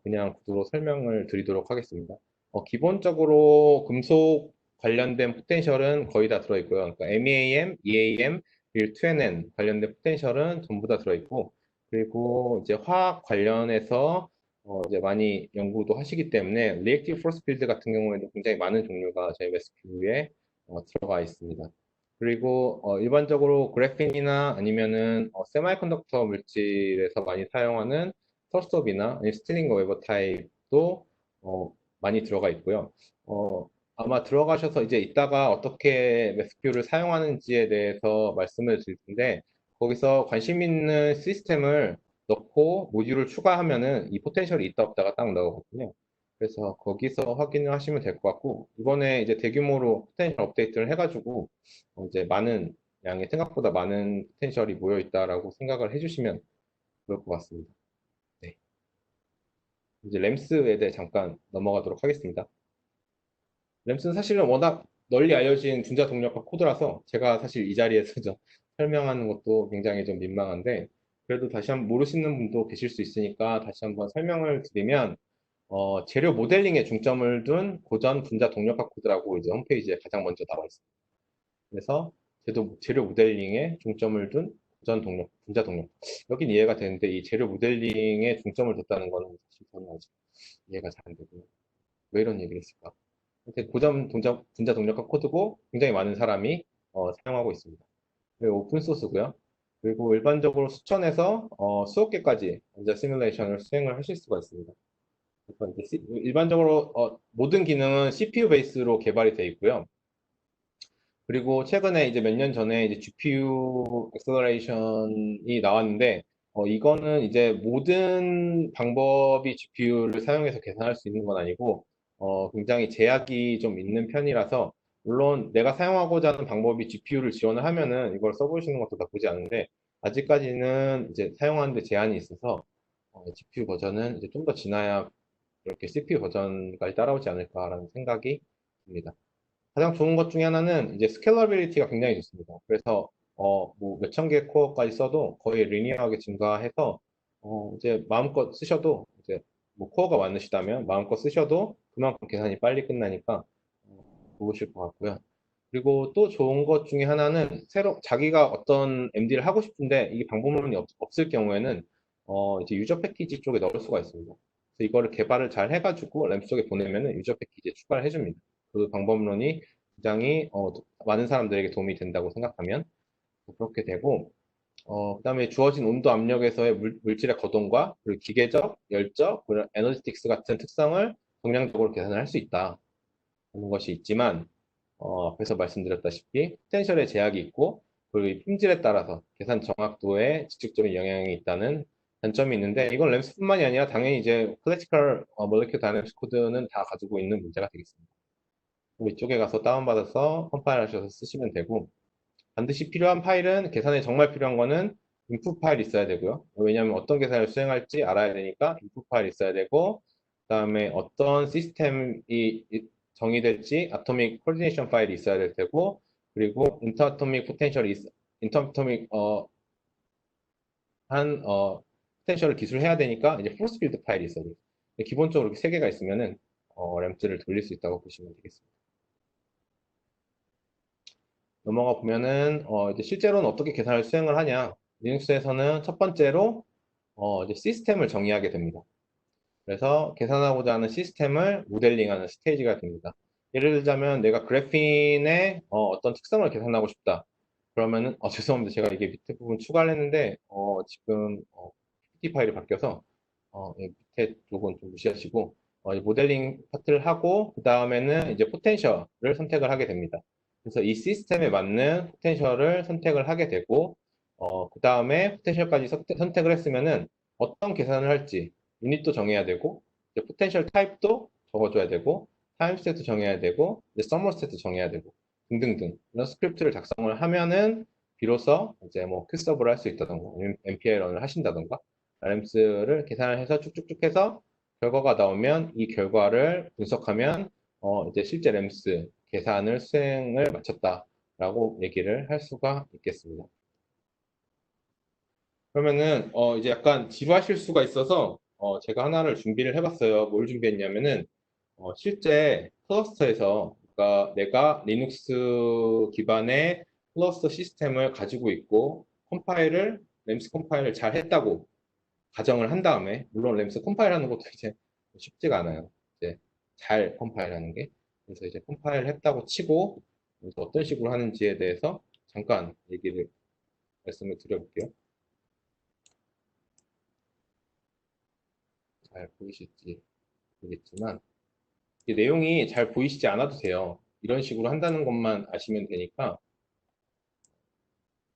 그냥 구두로 설명을 드리도록 하겠습니다. 기본적으로 금속 관련된 포텐셜은 거의 다 들어있고요. 그러니까 MEAM, EAM, 2NN 관련된 포텐셜은 전부 다 들어있고 그리고 이제 화학 관련해서 이제 많이 연구도 하시기 때문에 리액티브 포스 필드 같은 경우에도 굉장히 많은 종류가 저희 매스큐에 들어가 있습니다. 그리고 일반적으로 그래핀이나 아니면은 세마이컨덕터 물질에서 많이 사용하는 터스톱이나 스틸링거 웨버 타입도 많이 들어가 있고요. 아마 들어가셔서 이제 이따가 어떻게 매스큐를 사용하는지에 대해서 말씀을 드릴 텐데 거기서 관심 있는 시스템을 넣고 모듈을 추가하면은 이 포텐셜이 있다 없다가 딱 나오거든요. 그래서 거기서 확인을 하시면 될 것 같고 이번에 이제 대규모로 포텐셜 업데이트를 해가지고 이제 많은 양의 생각보다 많은 포텐셜이 모여 있다라고 생각을 해주시면 좋을 것 같습니다. 네. 이제 램스에 대해 잠깐 넘어가도록 하겠습니다. 램스는 사실은 워낙 널리 알려진 분자 동력과 코드라서 제가 사실 이 자리에서 좀 설명하는 것도 굉장히 좀 민망한데 그래도 다시 한번 모르시는 분도 계실 수 있으니까 다시 한번 설명을 드리면 재료 모델링에 중점을 둔 고전 분자 동력학 코드라고 이제 홈페이지에 가장 먼저 나와 있습니다. 그래서 재료 모델링에 중점을 둔 고전 동력, 분자 동력. 여긴 이해가 되는데 이 재료 모델링에 중점을 뒀다는 거는 사실 저는 아직 이해가 잘 안 되고요. 왜 이런 얘기를 했을까? 고전 분자 동력학 코드고 굉장히 많은 사람이 사용하고 있습니다. 그리고 오픈 소스고요. 그리고 일반적으로 수천에서 수억 개까지 원자 시뮬레이션을 수행을 하실 수가 있습니다. 그래서 이제 일반적으로 모든 기능은 CPU 베이스로 개발이 되어 있고요. 그리고 최근에 이제 몇 년 전에 이제 GPU 액셀러레이션이 나왔는데, 이거는 이제 모든 방법이 GPU를 사용해서 계산할 수 있는 건 아니고, 굉장히 제약이 좀 있는 편이라서, 물론 내가 사용하고자 하는 방법이 GPU를 지원을 하면은 이걸 써보시는 것도 나쁘지 않은데, 아직까지는 이제 사용하는 데 제한이 있어서, GPU 버전은 이제 좀 더 지나야 이렇게 CPU 버전까지 따라오지 않을까라는 생각이 듭니다. 가장 좋은 것 중에 하나는 이제 스케일러빌리티가 굉장히 좋습니다. 그래서 뭐 몇천 개 코어까지 써도 거의 리니어하게 증가해서 이제 마음껏 쓰셔도 이제 뭐 코어가 많으시다면 마음껏 쓰셔도 그만큼 계산이 빨리 끝나니까 좋으실 것 같고요. 그리고 또 좋은 것 중에 하나는 새로 자기가 어떤 MD를 하고 싶은데 이게 방법론이 없을 경우에는 이제 유저 패키지 쪽에 넣을 수가 있습니다. 그래서 이거를 개발을 잘 해가지고 램 속에 보내면은 유저 패키지에 추가를 해줍니다. 그 방법론이 굉장히 많은 사람들에게 도움이 된다고 생각하면 그렇게 되고 그다음에 주어진 온도 압력에서의 물질의 거동과 그리고 기계적, 열적, 그리고 에너지틱스 같은 특성을 정량적으로 계산을 할 수 있다 하는 것이 있지만 앞에서 말씀드렸다시피 포텐셜에 제약이 있고 그리고 이 품질에 따라서 계산 정확도에 직접적인 영향이 있다는 단점이 있는데 이건 램스뿐만이 아니라 당연히 이제 클래시컬 몰레큘 다이내믹스 코드는 다 가지고 있는 문제가 되겠습니다. 이쪽에 가서 다운받아서 컴파일 하셔서 쓰시면 되고 반드시 필요한 파일은 계산에 정말 필요한 거는 인풋 파일이 있어야 되고요. 왜냐하면 어떤 계산을 수행할지 알아야 되니까 인풋 파일이 있어야 되고 그다음에 어떤 시스템이 정의될지 아토믹 코디네이션 파일이 있어야 될 테고 그리고 인터아토믹 포텐셜이 인터아토믹 포텐셜을 기술해야 되니까 이제 포스 필드 파일이 있어야 돼요. 기본적으로 이렇게 세 개가 있으면은 램프를 돌릴 수 있다고 보시면 되겠습니다. 넘어가 보면은 이제 실제로는 어떻게 계산을 수행을 하냐? 리눅스에서는 첫 번째로 이제 시스템을 정의하게 됩니다. 그래서 계산하고자 하는 시스템을 모델링하는 스테이지가 됩니다. 예를 들자면 내가 그래핀의 어떤 특성을 계산하고 싶다. 그러면은 죄송합니다. 제가 이게 밑에 부분 추가를 했는데 지금 PPT 파일이 바뀌어서 예, 밑에 쪽은 좀 무시하시고 이 모델링 파트를 하고 그 다음에는 이제 포텐셜을 선택을 하게 됩니다. 그래서 이 시스템에 맞는 포텐셜을 선택을 하게 되고 그 다음에 포텐셜까지 선택을 했으면은 어떤 계산을 할지 유닛도 정해야 되고 이제 포텐셜 타입도 적어줘야 되고 타임 스테트 정해야 되고 이제 서머 스테트 정해야 되고 등등등 이런 스크립트를 작성을 하면은 비로소 이제 뭐 퀵서브를 할 수 있다던가 MPI 런을 하신다던가 RMS를 계산을 해서 쭉쭉쭉 해서 결과가 나오면 이 결과를 분석하면 이제 실제 램스 계산을 수행을 마쳤다라고 얘기를 할 수가 있겠습니다. 그러면은 이제 약간 지루하실 수가 있어서 제가 하나를 준비를 해봤어요. 뭘 준비했냐면은 실제 클러스터에서 그러니까 내가 리눅스 기반의 클러스터 시스템을 가지고 있고 컴파일을 램스 컴파일을 잘 했다고 가정을 한 다음에 물론 램스 컴파일하는 것도 이제 쉽지가 않아요. 이제 잘 컴파일하는 게 그래서 이제 컴파일 했다고 치고 그래서 어떤 식으로 하는지에 대해서 잠깐 얘기를 말씀을 드려볼게요. 잘 보이실지 모르겠지만 이 내용이 잘 보이시지 않아도 돼요. 이런 식으로 한다는 것만 아시면 되니까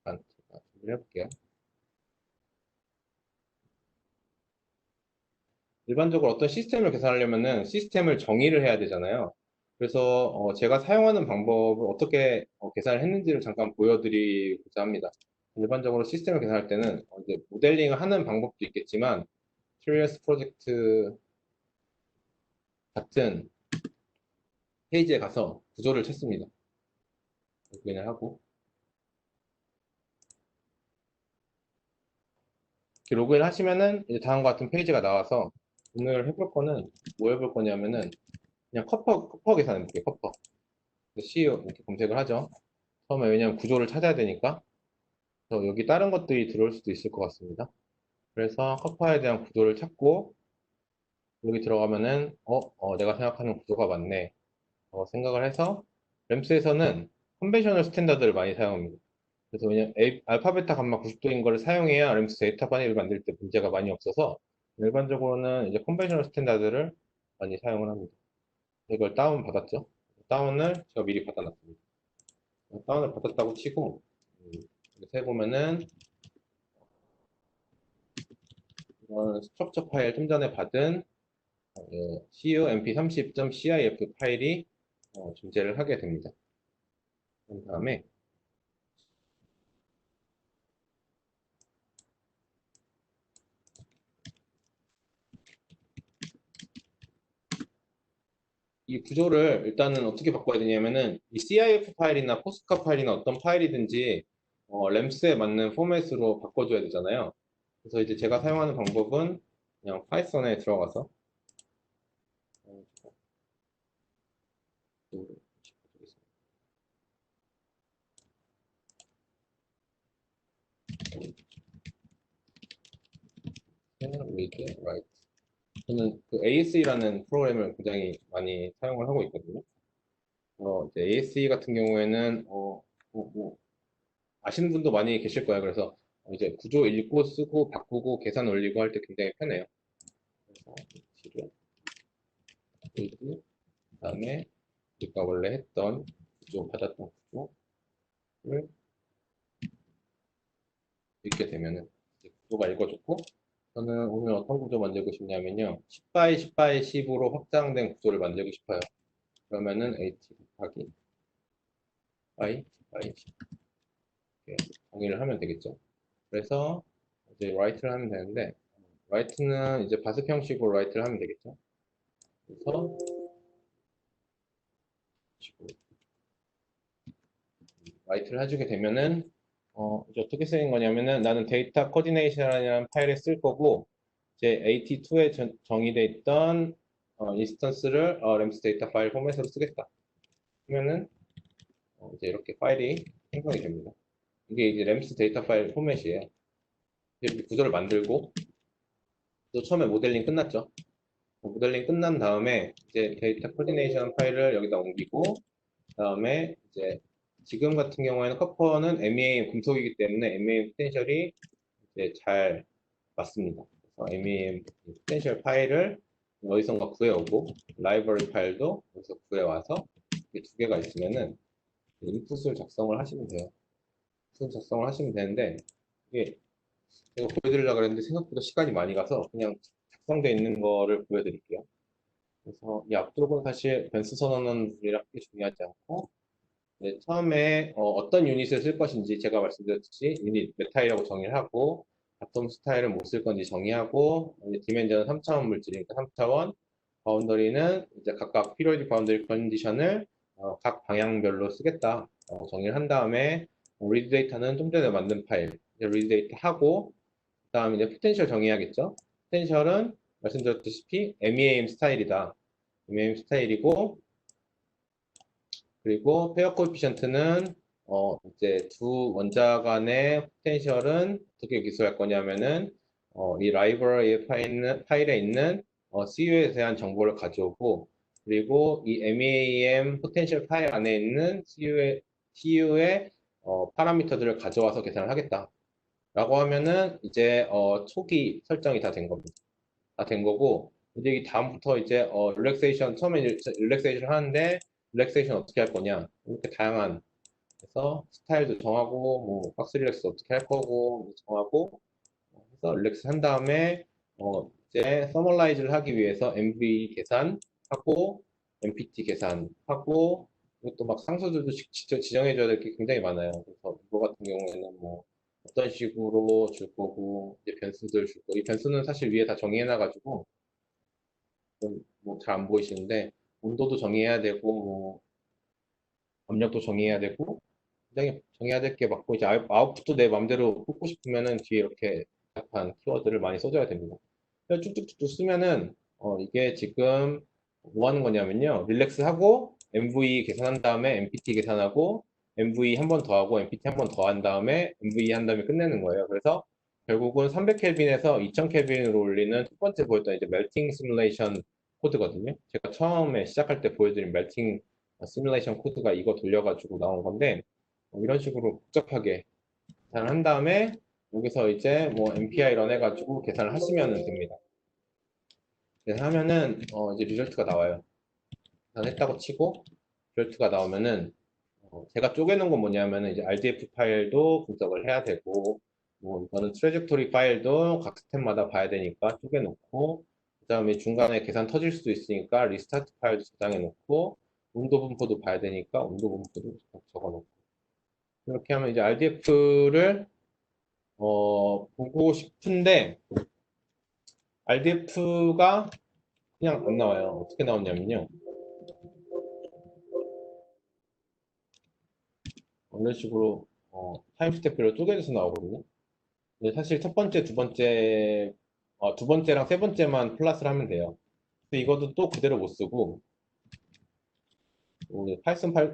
잠깐 준비를 해볼게요. 일반적으로 어떤 시스템을 계산하려면은 시스템을 정의를 해야 되잖아요. 그래서 제가 사용하는 방법을 어떻게 계산을 했는지를 잠깐 보여드리고자 합니다. 일반적으로 시스템을 계산할 때는 이제 모델링을 하는 방법도 있겠지만 Curious 프로젝트 같은 페이지에 가서 구조를 찾습니다. 로그인을 하고 이렇게 로그인 하시면은 이제 다음과 같은 페이지가 나와서 오늘 해볼 거는 뭐 해볼 거냐면은 그냥 커퍼 계산해볼게요. 커퍼. CEO 이렇게 검색을 하죠. 처음에 왜냐면 구조를 찾아야 되니까. 그래서 여기 다른 것들이 들어올 수도 있을 것 같습니다. 그래서 커퍼에 대한 구조를 찾고 여기 들어가면은 내가 생각하는 구조가 맞네. 생각을 해서 램스에서는 컨벤셔널 스탠다드를 많이 사용합니다. 그래서 왜냐면 알파, 베타, 감마 90도인 거를 사용해야 램스 데이터 파일을 만들 때 문제가 많이 없어서 일반적으로는 이제 컨벤셔널 스탠다드를 많이 사용을 합니다. 이걸 다운 받았죠. 다운을 제가 미리 받아놨습니다. 다운을 받았다고 치고 이렇게 해보면은 이런 스트럭처 파일 좀 전에 받은 cump30.cif 파일이 존재를 하게 됩니다. 그 다음에 이 구조를 일단은 어떻게 바꿔야 되냐면은 이 CIF 파일이나 포스카 파일이나 어떤 파일이든지 램스에 맞는 포맷으로 바꿔줘야 되잖아요. 그래서 이제 제가 사용하는 방법은 그냥 파이썬에 들어가서 read, write. 저는 그 ASE라는 프로그램을 굉장히 많이 사용을 하고 있거든요. 이제 ASE 같은 경우에는 뭐 아시는 분도 많이 계실 거예요. 그래서 이제 구조 읽고 쓰고 바꾸고 계산 올리고 할 때 굉장히 편해요. 그래서 지를 그다음에 우리가 원래 했던 구조 받았던 구조를 읽게 되면은 구조가 읽어졌고 저는 오늘 어떤 구조 만들고 싶냐면요 10 by 10 by 10으로 확장된 구조를 만들고 싶어요. 그러면은 h 곱하기 by 10 by 10 이렇게 정의를 하면 되겠죠. 그래서 이제 write를 하면 되는데 write는 이제 바습 형식으로 write를 하면 되겠죠. 그래서 write를 해주게 되면은 이제 어떻게 쓰는 거냐면은 나는 데이터 코디네이션이라는 파일을 쓸 거고 이제 AT2에 정의되어 있던 인스턴스를 램스 데이터 파일 포맷으로 쓰겠다. 그러면은 이제 이렇게 파일이 생성이 됩니다. 이게 이제 램스 데이터 파일 포맷이에요. 이렇게 구조를 만들고 또 처음에 모델링 끝났죠. 모델링 끝난 다음에 이제 데이터 코디네이션 파일을 여기다 옮기고 그다음에 이제 지금 같은 경우에는 커퍼는 MEAM 금속이기 때문에 MEAM 포텐셜이 이제 잘 맞습니다. 그래서 MEAM 포텐셜 파일을 어디선가 구해오고 라이브러리 파일도 여기서 구해와서 이렇게 두 개가 있으면은 인풋을 작성을 하시면 돼요. 인풋 작성을 하시면 되는데 이게 제가 보여드리려고 그랬는데 생각보다 시간이 많이 가서 그냥 작성되어 있는 거를 보여드릴게요. 그래서 이 앞쪽은 사실 변수 선언은 이렇게 중요하지 않고 처음에 떤 유닛을 쓸 것인지 제가 말씀드렸듯이 유닛 메타이라고 정의를 하고 바텀 스타일은 못 쓸 건지 정의하고 디멘전은 3차원 물질이니까 3차원 바운더리는 이제 각각 피리오디 바운더리 컨디션을 각 방향별로 쓰겠다 정의를 한 다음에 리드 데이터는 좀 전에 만든 파일 리드 데이터 하고 그다음에 이제 포텐셜 정의하겠죠. 포텐셜은 말씀드렸다시피 MEAM 스타일이다. MEAM 스타일이고 그리고 페어 코에피션트는 이제 두 원자 간의 포텐셜은 어떻게 기술할 거냐면은 이 라이브러리 파일에 있는 CU에 대한 정보를 가져오고 그리고 이 MEAM 포텐셜 파일 안에 있는 CU의 파라미터들을 가져와서 계산을 하겠다. 라고 하면은 이제 초기 설정이 다 된 겁니다. 다 된 거고 이제 이 다음부터 이제 릴렉세이션 처음에 릴렉세이션 하는데 릴렉세이션 어떻게 할 거냐 이렇게 다양한 그래서 스타일도 정하고 뭐 박스 릴렉스 어떻게 할 거고 정하고 해서 릴렉스 한 다음에 이제 서멀라이즈를 하기 위해서 MV 계산하고 MPT 계산하고 또 막 상수들도 직접 지정해줘야 될 게 굉장히 많아요. 그래서 이거 같은 경우에는 뭐 어떤 식으로 줄 거고 이제 변수들 줄 거고 이 변수는 사실 위에 다 정의해놔가지고 뭐잘 안 보이시는데 온도도 정의해야 되고 뭐 압력도 정의해야 되고 굉장히 정해야 될 게 많고 이제 아웃풋도 내 맘대로 뽑고 싶으면은 뒤에 이렇게 약한 키워드를 많이 써줘야 됩니다. 그래서 쭉쭉쭉 쓰면은 이게 지금 뭐 하는 거냐면요. 릴렉스 하고 MV 계산한 다음에 MPT 계산하고 MV 한 번 더 하고 MPT 한 번 더 한 다음에 MV 한 다음에 끝내는 거예요. 그래서 결국은 300켈빈에서 2000켈빈으로 올리는 첫 번째 보였던 이제 멜팅 시뮬레이션 코드거든요. 제가 처음에 시작할 때 보여드린 멜팅 시뮬레이션 코드가 이거 돌려가지고 나온 건데 이런 식으로 복잡하게 계산을 한 다음에 여기서 이제 뭐 MPI 런 해가지고 계산을 하시면 됩니다. 하면은 이제 리절트가 나와요. 했다고 치고 리절트가 나오면은 제가 쪼개놓은 건 뭐냐면은 이제 RDF 파일도 분석을 해야 되고 뭐 이거는 트래젝토리 파일도 각 스텝마다 봐야 되니까 쪼개놓고 그다음에 중간에 계산 터질 수도 있으니까 리스타트 파일도 저장해 놓고 온도 분포도 봐야 되니까 온도 분포도 적어 놓고 이렇게 하면 이제 RDF를 보고 싶은데 RDF가 그냥 안 나와요. 어떻게 나오냐면요. 이런 식으로 타임 스텝별로 쪼개져서 나오거든요. 근데 사실 첫 번째, 두 번째랑 세 번째만 플러스를 하면 돼요. 근데 이것도 또 그대로 못 쓰고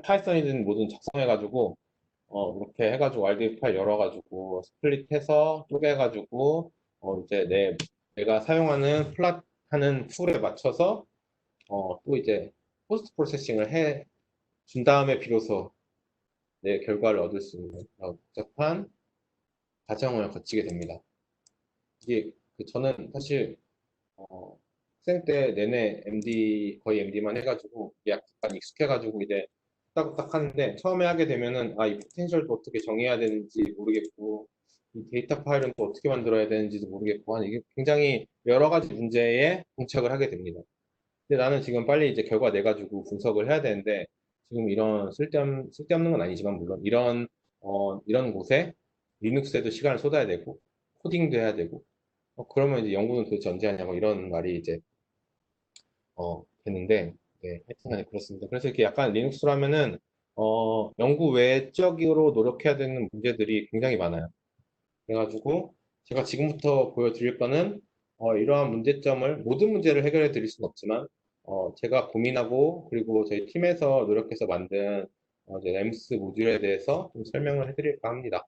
파이썬이든 뭐든 작성해가지고 이렇게 해가지고 RDF 파일 열어가지고 스플릿해서 쪼개가지고 이제 내가 사용하는 플랫하는 툴에 맞춰서 또 이제 포스트 프로세싱을 해 준 다음에 비로소 내 결과를 얻을 수 있는 복잡한 과정을 거치게 됩니다. 이게 저는 사실 학생 때 내내 거의 MD만 해가지고 이게 약간 익숙해가지고 이제 후딱후딱 하는데 처음에 하게 되면은 이 포텐셜도 어떻게 정해야 되는지 모르겠고 이 데이터 파일은 또 어떻게 만들어야 되는지도 모르겠고 이게 굉장히 여러 가지 문제에 봉착을 하게 됩니다. 근데 나는 지금 빨리 이제 결과 내가지고 분석을 해야 되는데 지금 이런 쓸데없는 건 아니지만 물론 이런 곳에 리눅스에도 시간을 쏟아야 되고 코딩도 해야 되고 그러면 이제 연구는 도대체 언제 하냐고 이런 말이 이제 됐는데 네, 하여튼간에 그렇습니다. 그래서 이렇게 약간 리눅스로 하면은 연구 외적으로 노력해야 되는 문제들이 굉장히 많아요. 그래가지고 제가 지금부터 보여드릴 거는 이러한 문제점을 모든 문제를 해결해 드릴 수는 없지만 제가 고민하고 그리고 저희 팀에서 노력해서 만든 이제 램스 모듈에 대해서 좀 설명을 해드릴까 합니다.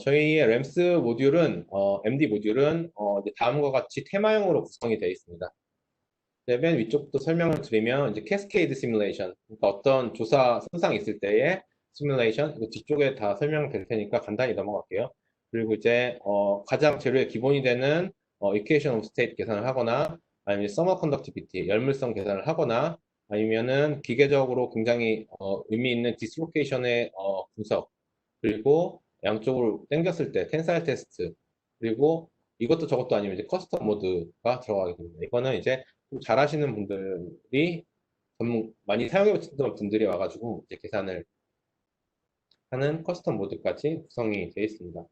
저희의 램스 모듈은 MD 모듈은 이제 다음과 같이 테마형으로 구성이 되어 있습니다. 맨 위쪽부터 설명을 드리면 이제 캐스케이드 시뮬레이션, 그러니까 어떤 조사 선상이 있을 때의 시뮬레이션, 이거 뒤쪽에 다 설명될 테니까 간단히 넘어갈게요. 그리고 이제 가장 재료의 기본이 되는 equation of state 계산을 하거나 아니면 summer conductivity, 열물성 계산을 하거나 아니면은 기계적으로 굉장히 의미 있는 디스로케이션의 분석, 그리고 양쪽으로 당겼을 때 텐사일 테스트, 그리고 이것도 저것도 아니면 이제 커스텀 모드가 들어가게 됩니다. 이거는 이제 좀 잘하시는 분들이 많이 사용해보시는 분들이 와가지고 이제 계산을 하는 커스텀 모드까지 구성이 되어 있습니다.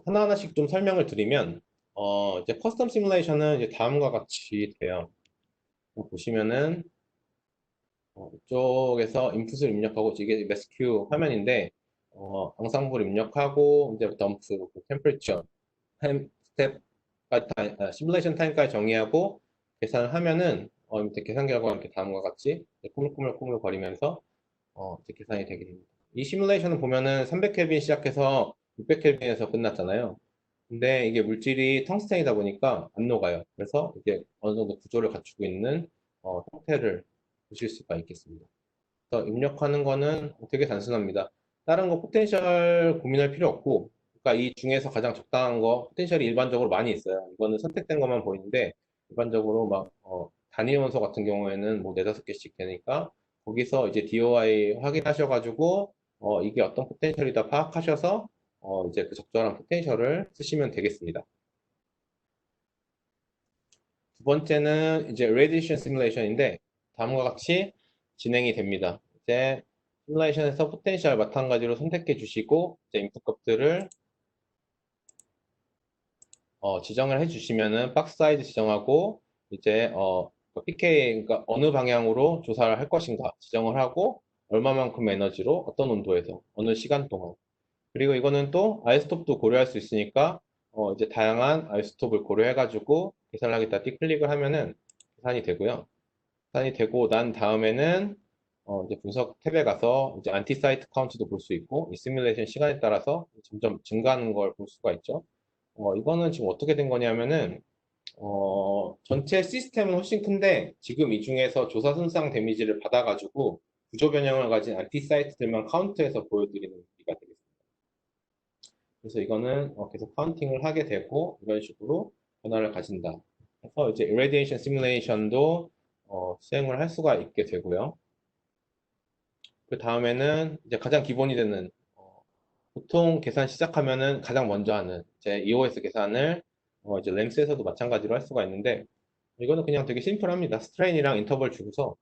하나하나씩 좀 설명을 드리면 이제 커스텀 시뮬레이션은 이제 다음과 같이 돼요. 보시면은 이쪽에서 인풋을 입력하고 이게 메스큐 화면인데 앙상블 입력하고 이제 덤프, 템퍼리처, 타임 스텝까지 시뮬레이션 타임까지 정의하고 계산을 하면은 밑에 계산 결과가 이렇게 다음과 같이 꾸물꾸물 거리면서 이제 계산이 되게 됩니다. 이 시뮬레이션을 보면은 300켈빈 시작해서 600켈빈에서 끝났잖아요. 근데 이게 물질이 텅스텐이다 보니까 안 녹아요. 그래서 이게 어느 정도 구조를 갖추고 있는 형태를 보실 수가 있겠습니다. 그래서 입력하는 거는 되게 단순합니다. 다른 거 포텐셜 고민할 필요 없고, 그러니까 이 중에서 가장 적당한 거, 포텐셜이 일반적으로 많이 있어요. 이거는 선택된 것만 보이는데, 일반적으로 막, 단위 원소 같은 경우에는 뭐 네다섯 개씩 되니까, 거기서 이제 DOI 확인하셔가지고, 이게 어떤 포텐셜이다 파악하셔서, 이제 그 적절한 포텐셜을 쓰시면 되겠습니다. 두 번째는 이제 radiation simulation인데, 다음과 같이 진행이 됩니다. 이제 시뮬레이션에서 포텐셜 마찬가지로 선택해 주시고 이제 인풋 값들을 지정을 해 주시면은 박스 사이즈 지정하고 이제 PK 그러니까 어느 방향으로 조사를 할 것인가 지정을 하고 얼마만큼 에너지로 어떤 온도에서 어느 시간 동안 그리고 이거는 또 아이스톱도 고려할 수 있으니까 이제 다양한 아이소톱을 고려해가지고 계산을 하겠다 클릭을 하면은 계산이 되고요. 계산이 되고 난 다음에는 이제 분석 탭에 가서 이제 안티 사이트 카운트도 볼 수 있고 이 시뮬레이션 시간에 따라서 점점 증가하는 걸 볼 수가 있죠. 이거는 지금 어떻게 된 거냐면은 전체 시스템은 훨씬 큰데 지금 이 중에서 조사 손상 데미지를 받아가지고 구조 변형을 가진 안티 사이트들만 카운트해서 보여드리는 기가 되겠습니다. 그래서 이거는 계속 카운팅을 하게 되고 이런 식으로 변화를 가진다. 그래서 이제 irradiation simulation도 수행을 할 수가 있게 되고요. 그 다음에는 이제 가장 기본이 되는 보통 계산 시작하면은 가장 먼저 하는 제 EOS 계산을 이제 램스에서도 마찬가지로 할 수가 있는데 이거는 그냥 되게 심플합니다. 스트레인이랑 인터벌 주고서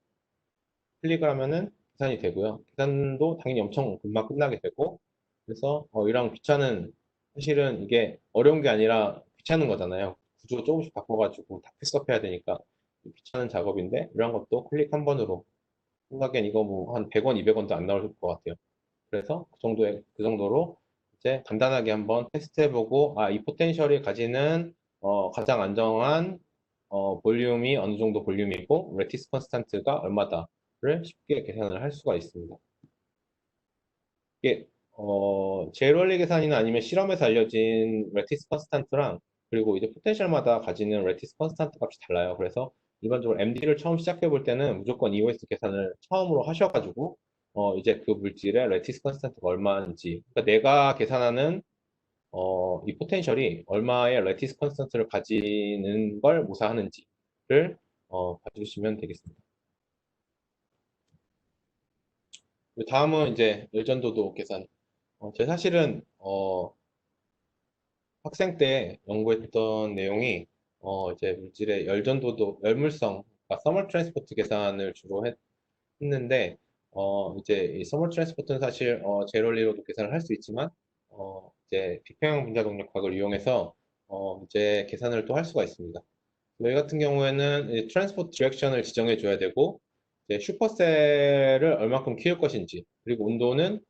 클릭을 하면은 계산이 되고요. 계산도 당연히 엄청 금방 끝나게 되고 그래서 이런 귀찮은 사실은 이게 어려운 게 아니라 귀찮은 거잖아요. 구조 조금씩 바꿔가지고 다 패스업해야 되니까 귀찮은 작업인데 이런 것도 클릭 한 번으로 생각엔 이거 뭐 한 100원, 200원도 안 나올 것 같아요. 그래서 그 정도로 이제 간단하게 한번 테스트해보고 이 포텐셜이 가지는 가장 안정한 볼륨이 어느 정도 볼륨이고 레티스 컨스탄트가 얼마다를 쉽게 계산을 할 수가 있습니다. 이게 제로얼리 계산이나 아니면 실험에서 알려진 레티스 컨스탄트랑 그리고 이제 포텐셜마다 가지는 레티스 컨스탄트 값이 달라요. 그래서 일반적으로 MD를 처음 시작해 볼 때는 무조건 EOS 계산을 처음으로 하셔가지고 이제 그 물질의 레티스 컨스탄트가 얼마인지 그러니까 내가 계산하는 이 포텐셜이 얼마의 레티스 컨스탄트를 가지는 걸 모사하는지를 봐주시면 되겠습니다. 다음은 이제 열전도도 계산. 제가 사실은 학생 때 연구했던 내용이 이제 물질의 열전도도 열물성, 그러니까 서멀 트랜스포트 계산을 주로 했는데 이제 이 서멀 트랜스포트는 사실 제로리로도 계산을 할 수 있지만 이제 비평형 분자 동력학을 이용해서 이제 계산을 또 할 수가 있습니다. 저희 같은 경우에는 이제 트랜스포트 디렉션을 지정해 줘야 되고 이제 슈퍼셀을 얼마큼 키울 것인지 그리고 온도는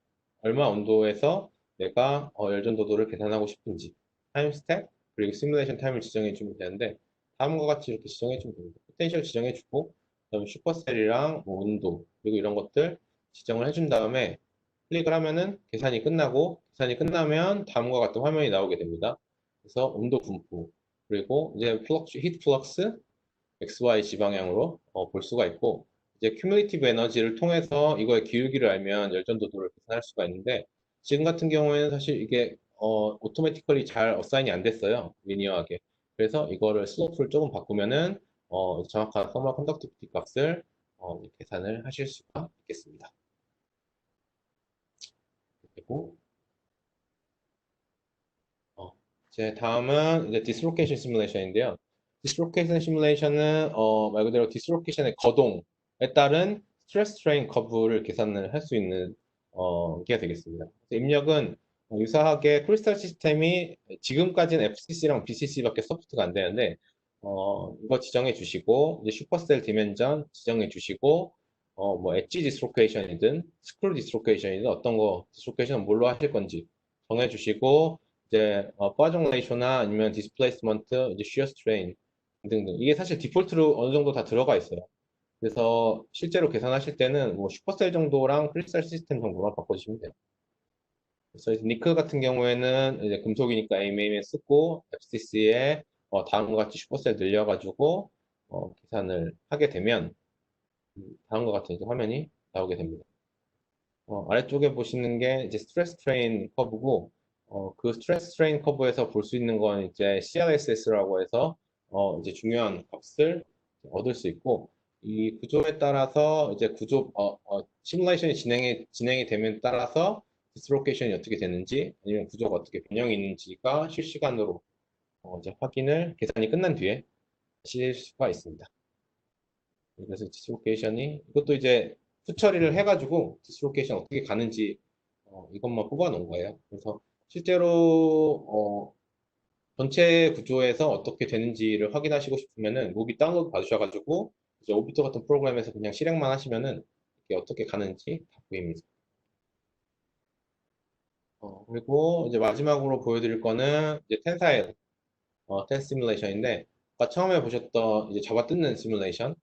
얼마 온도에서 내가 열전도도를 계산하고 싶은지 타임 스텝 그리고 시뮬레이션 타임을 지정해 주면 되는데 다음과 같이 이렇게 지정해 주면 됩니다. 포텐셜 지정해 주고 그다음에 슈퍼셀이랑 뭐 온도 그리고 이런 것들 지정을 해준 다음에 클릭을 하면은 계산이 끝나면 다음과 같은 화면이 나오게 됩니다. 그래서 온도 분포 그리고 이제 히트 플럭스 XY 지방향으로 볼 수가 있고 이제 큐뮬리티브 에너지를 통해서 이거의 기울기를 알면 열전도도를 계산할 수가 있는데 지금 같은 경우에는 사실 이게 오토매티컬리 잘 어사인이 안 됐어요. 리니어하게. 그래서 이거를 슬로프를 조금 바꾸면은 정확한 서머 컨덕티비티 값을 계산을 하실 수가 있겠습니다. 그리고 제 다음은 이제 디스로케이션 시뮬레이션인데요. 디스로케이션 시뮬레이션은 말 그대로 디스로케이션의 거동에 따른 스트레스 스트레인 커브를 계산을 할 수 있는 게 되겠습니다. 입력은 유사하게 크리스탈 시스템이 지금까지는 FCC랑 BCC밖에 서포트가 안 되는데 이거 지정해 주시고 이제 슈퍼셀 디멘전 지정해 주시고 뭐 엣지 디스로케이션이든 스크류 디스로케이션이든 어떤 거 디스로케이션은 뭘로 하실 건지 정해 주시고 이제 파종 레이쇼나 아니면 디스플레이스먼트, 이제 쉬어 스트레인 등등 이게 사실 디폴트로 어느 정도 다 들어가 있어요. 그래서 실제로 계산하실 때는 뭐 슈퍼셀 정도랑 크리스탈 시스템 정도만 바꿔주시면 돼요. 그래서 이제 니클 같은 경우에는 이제 금속이니까 AMA에 쓰고 FCC에 다음과 같이 슈퍼셀 늘려가지고 계산을 하게 되면 다음과 같은 이제 화면이 나오게 됩니다. 아래쪽에 보시는 게 이제 스트레스 트레인 커브고, 그 스트레스 트레인 커브에서 볼 수 있는 건 이제 CRSS라고 해서, 이제 중요한 값을 얻을 수 있고, 이 구조에 따라서 이제 시뮬레이션이 진행이 되면 따라서 디스로케이션이 어떻게 되는지, 아니면 구조가 어떻게 변형이 있는지가 실시간으로 이제 계산이 끝난 뒤에 하실 수가 있습니다. 그래서 디스로케이션이 이것도 이제 후처리를 해가지고 디스로케이션 어떻게 가는지 이것만 뽑아 놓은 거예요. 그래서 실제로 전체 구조에서 어떻게 되는지를 확인하시고 싶으면은 무비 다운로드 받으셔가지고 이제 오비터 같은 프로그램에서 그냥 실행만 하시면은 이게 어떻게 가는지 다 보입니다. 그리고 이제 마지막으로 보여드릴 거는 이제 텐사일 테스트 시뮬레이션인데, 아까 처음에 보셨던 이제 잡아 뜯는 시뮬레이션,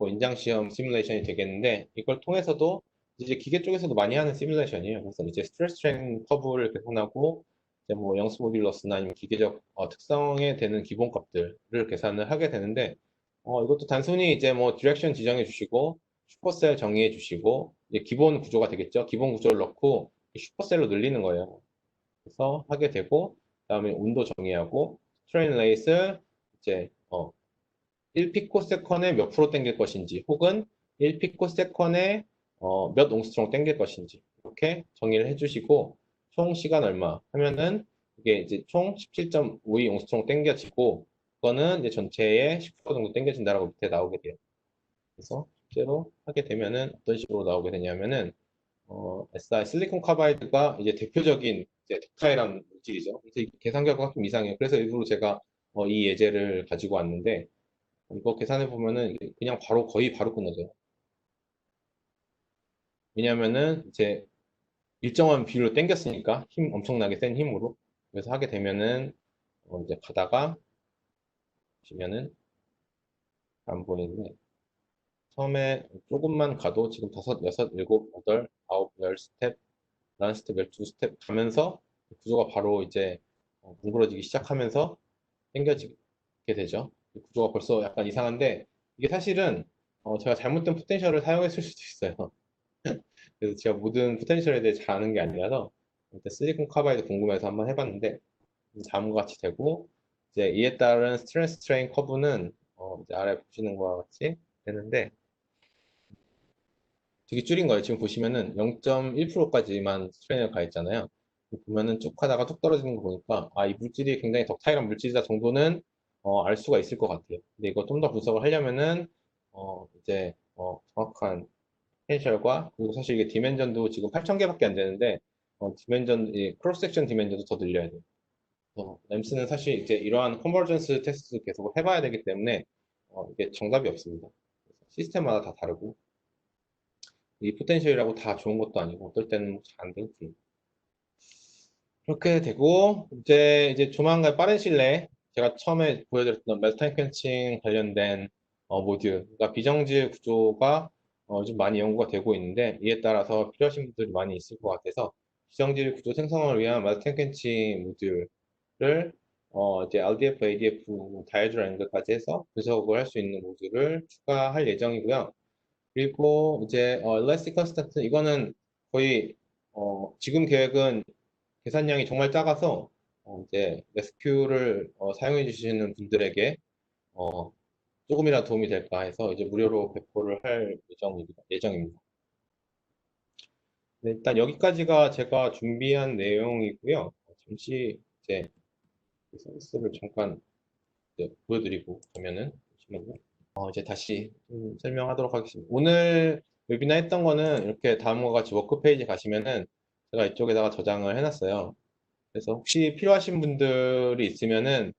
인장 시험 시뮬레이션이 되겠는데, 이걸 통해서도 이제 기계 쪽에서도 많이 하는 시뮬레이션이에요. 그래서 이제 스트레스 스트레인 커브를 계산하고, 이제 뭐 영수 모듈러스나 아니면 기계적 특성에 되는 기본 값들을 계산을 하게 되는데, 이것도 단순히 이제 뭐 디렉션 지정해 주시고, 슈퍼셀 정의해 주시고, 이제 기본 구조가 되겠죠. 기본 구조를 넣고 슈퍼셀로 늘리는 거예요. 그래서 하게 되고, 그다음에 온도 정의하고, 스트레인 레이스 이제 1피코세컨에 몇 프로 당길 것인지, 혹은 1피코세컨에 몇 옹스트롱 당길 것인지 이렇게 정의를 해주시고, 총 시간 얼마 하면은 이게 이제 총 17.52 옹스트롱 당겨지고, 그거는 이제 전체의 10% 정도 당겨진다라고 밑에 나오게 돼요. 그래서 실제로 하게 되면은 어떤 식으로 나오게 되냐면은 SI 실리콘 카바이드가 이제 대표적인 이제 덕타일한 물질이죠. 그래서 이 계산 결과가 좀 이상해요. 그래서 일부러 제가 이 예제를 가지고 왔는데, 이거 계산해 보면은 이게 그냥 바로 거의 바로 끝나죠. 왜냐면은 이제 일정한 비율로 당겼으니까, 힘 엄청나게 센 힘으로. 그래서 하게 되면은 이제 가다가 보시면은 안 보이는데, 처음에 조금만 가도 지금 다섯, 여섯, 일곱, 여덟, 아홉, 열 스텝, 란 스텝, 12스텝 가면서 구조가 바로 이제 뭉그러지기 시작하면서 당겨지게 되죠. 이 구조가 벌써 약간 이상한데, 이게 사실은 제가 잘못된 포텐셜을 사용했을 수도 있어요. 그래서 제가 모든 포텐셜에 대해 잘 아는 게 아니라서 일단 실리콘 카바이드 궁금해서 한번 해봤는데, 다음과 같이 되고, 이제 이에 따른 스트레스 스트레인 커브는 이제 아래 보시는 것과 같이 되는데, 되게 줄인 거예요. 지금 보시면은 0.1%까지만 스트레인을 가했잖아요. 보면은 쭉 하다가 뚝 떨어지는 거 보니까, 이 물질이 굉장히 덕타일한 물질이다 정도는 알 수가 있을 것 같아요. 근데 이거 좀 더 분석을 하려면은 이제 정확한 포텐셜과, 그리고 사실 이게 디멘전도 지금 8,000개밖에 안 되는데, 디멘전, 크로스 섹션 디멘전도 더 늘려야 돼요. 램스는 사실 이제 이러한 컨버전스 테스트 계속 해봐야 되기 때문에 이게 정답이 없습니다. 시스템마다 다 다르고, 이 포텐셜이라고 다 좋은 것도 아니고, 어떨 때는 잘 안 되고 그래요. 그렇게 되고, 이제 조만간 빠른 시일 내에 제가 처음에 보여드렸던 멜타임 캔칭 관련된 모듈, 그러니까 비정지 구조가 좀 많이 연구가 되고 있는데, 이에 따라서 필요하신 분들이 많이 있을 것 같아서 비정지 구조 생성을 위한 멜타임 캔칭 모듈을 이제 RDF, ADF, 다이어드램까지 해서 분석을 할 수 있는 모듈을 추가할 예정이고요. 그리고 이제 엘라스틱 컨스탄트, 이거는 거의 지금 계획은 계산량이 정말 작아서 이제 SQ를 사용해 주시는 분들에게 어, 조금이라도 도움이 될까 해서 이제 무료로 배포를 할 예정입니다. 네, 일단 여기까지가 제가 준비한 내용이고요. 잠시 이제 그 서비스를 잠깐 이제 보여드리고 가면은 잠시만요. 이제 다시 좀 설명하도록 하겠습니다. 오늘 웨비나 했던 거는 이렇게 다음과 같이 워크 페이지 가시면은 제가 이쪽에다가 저장을 해놨어요. 그래서 혹시 필요하신 분들이 있으면은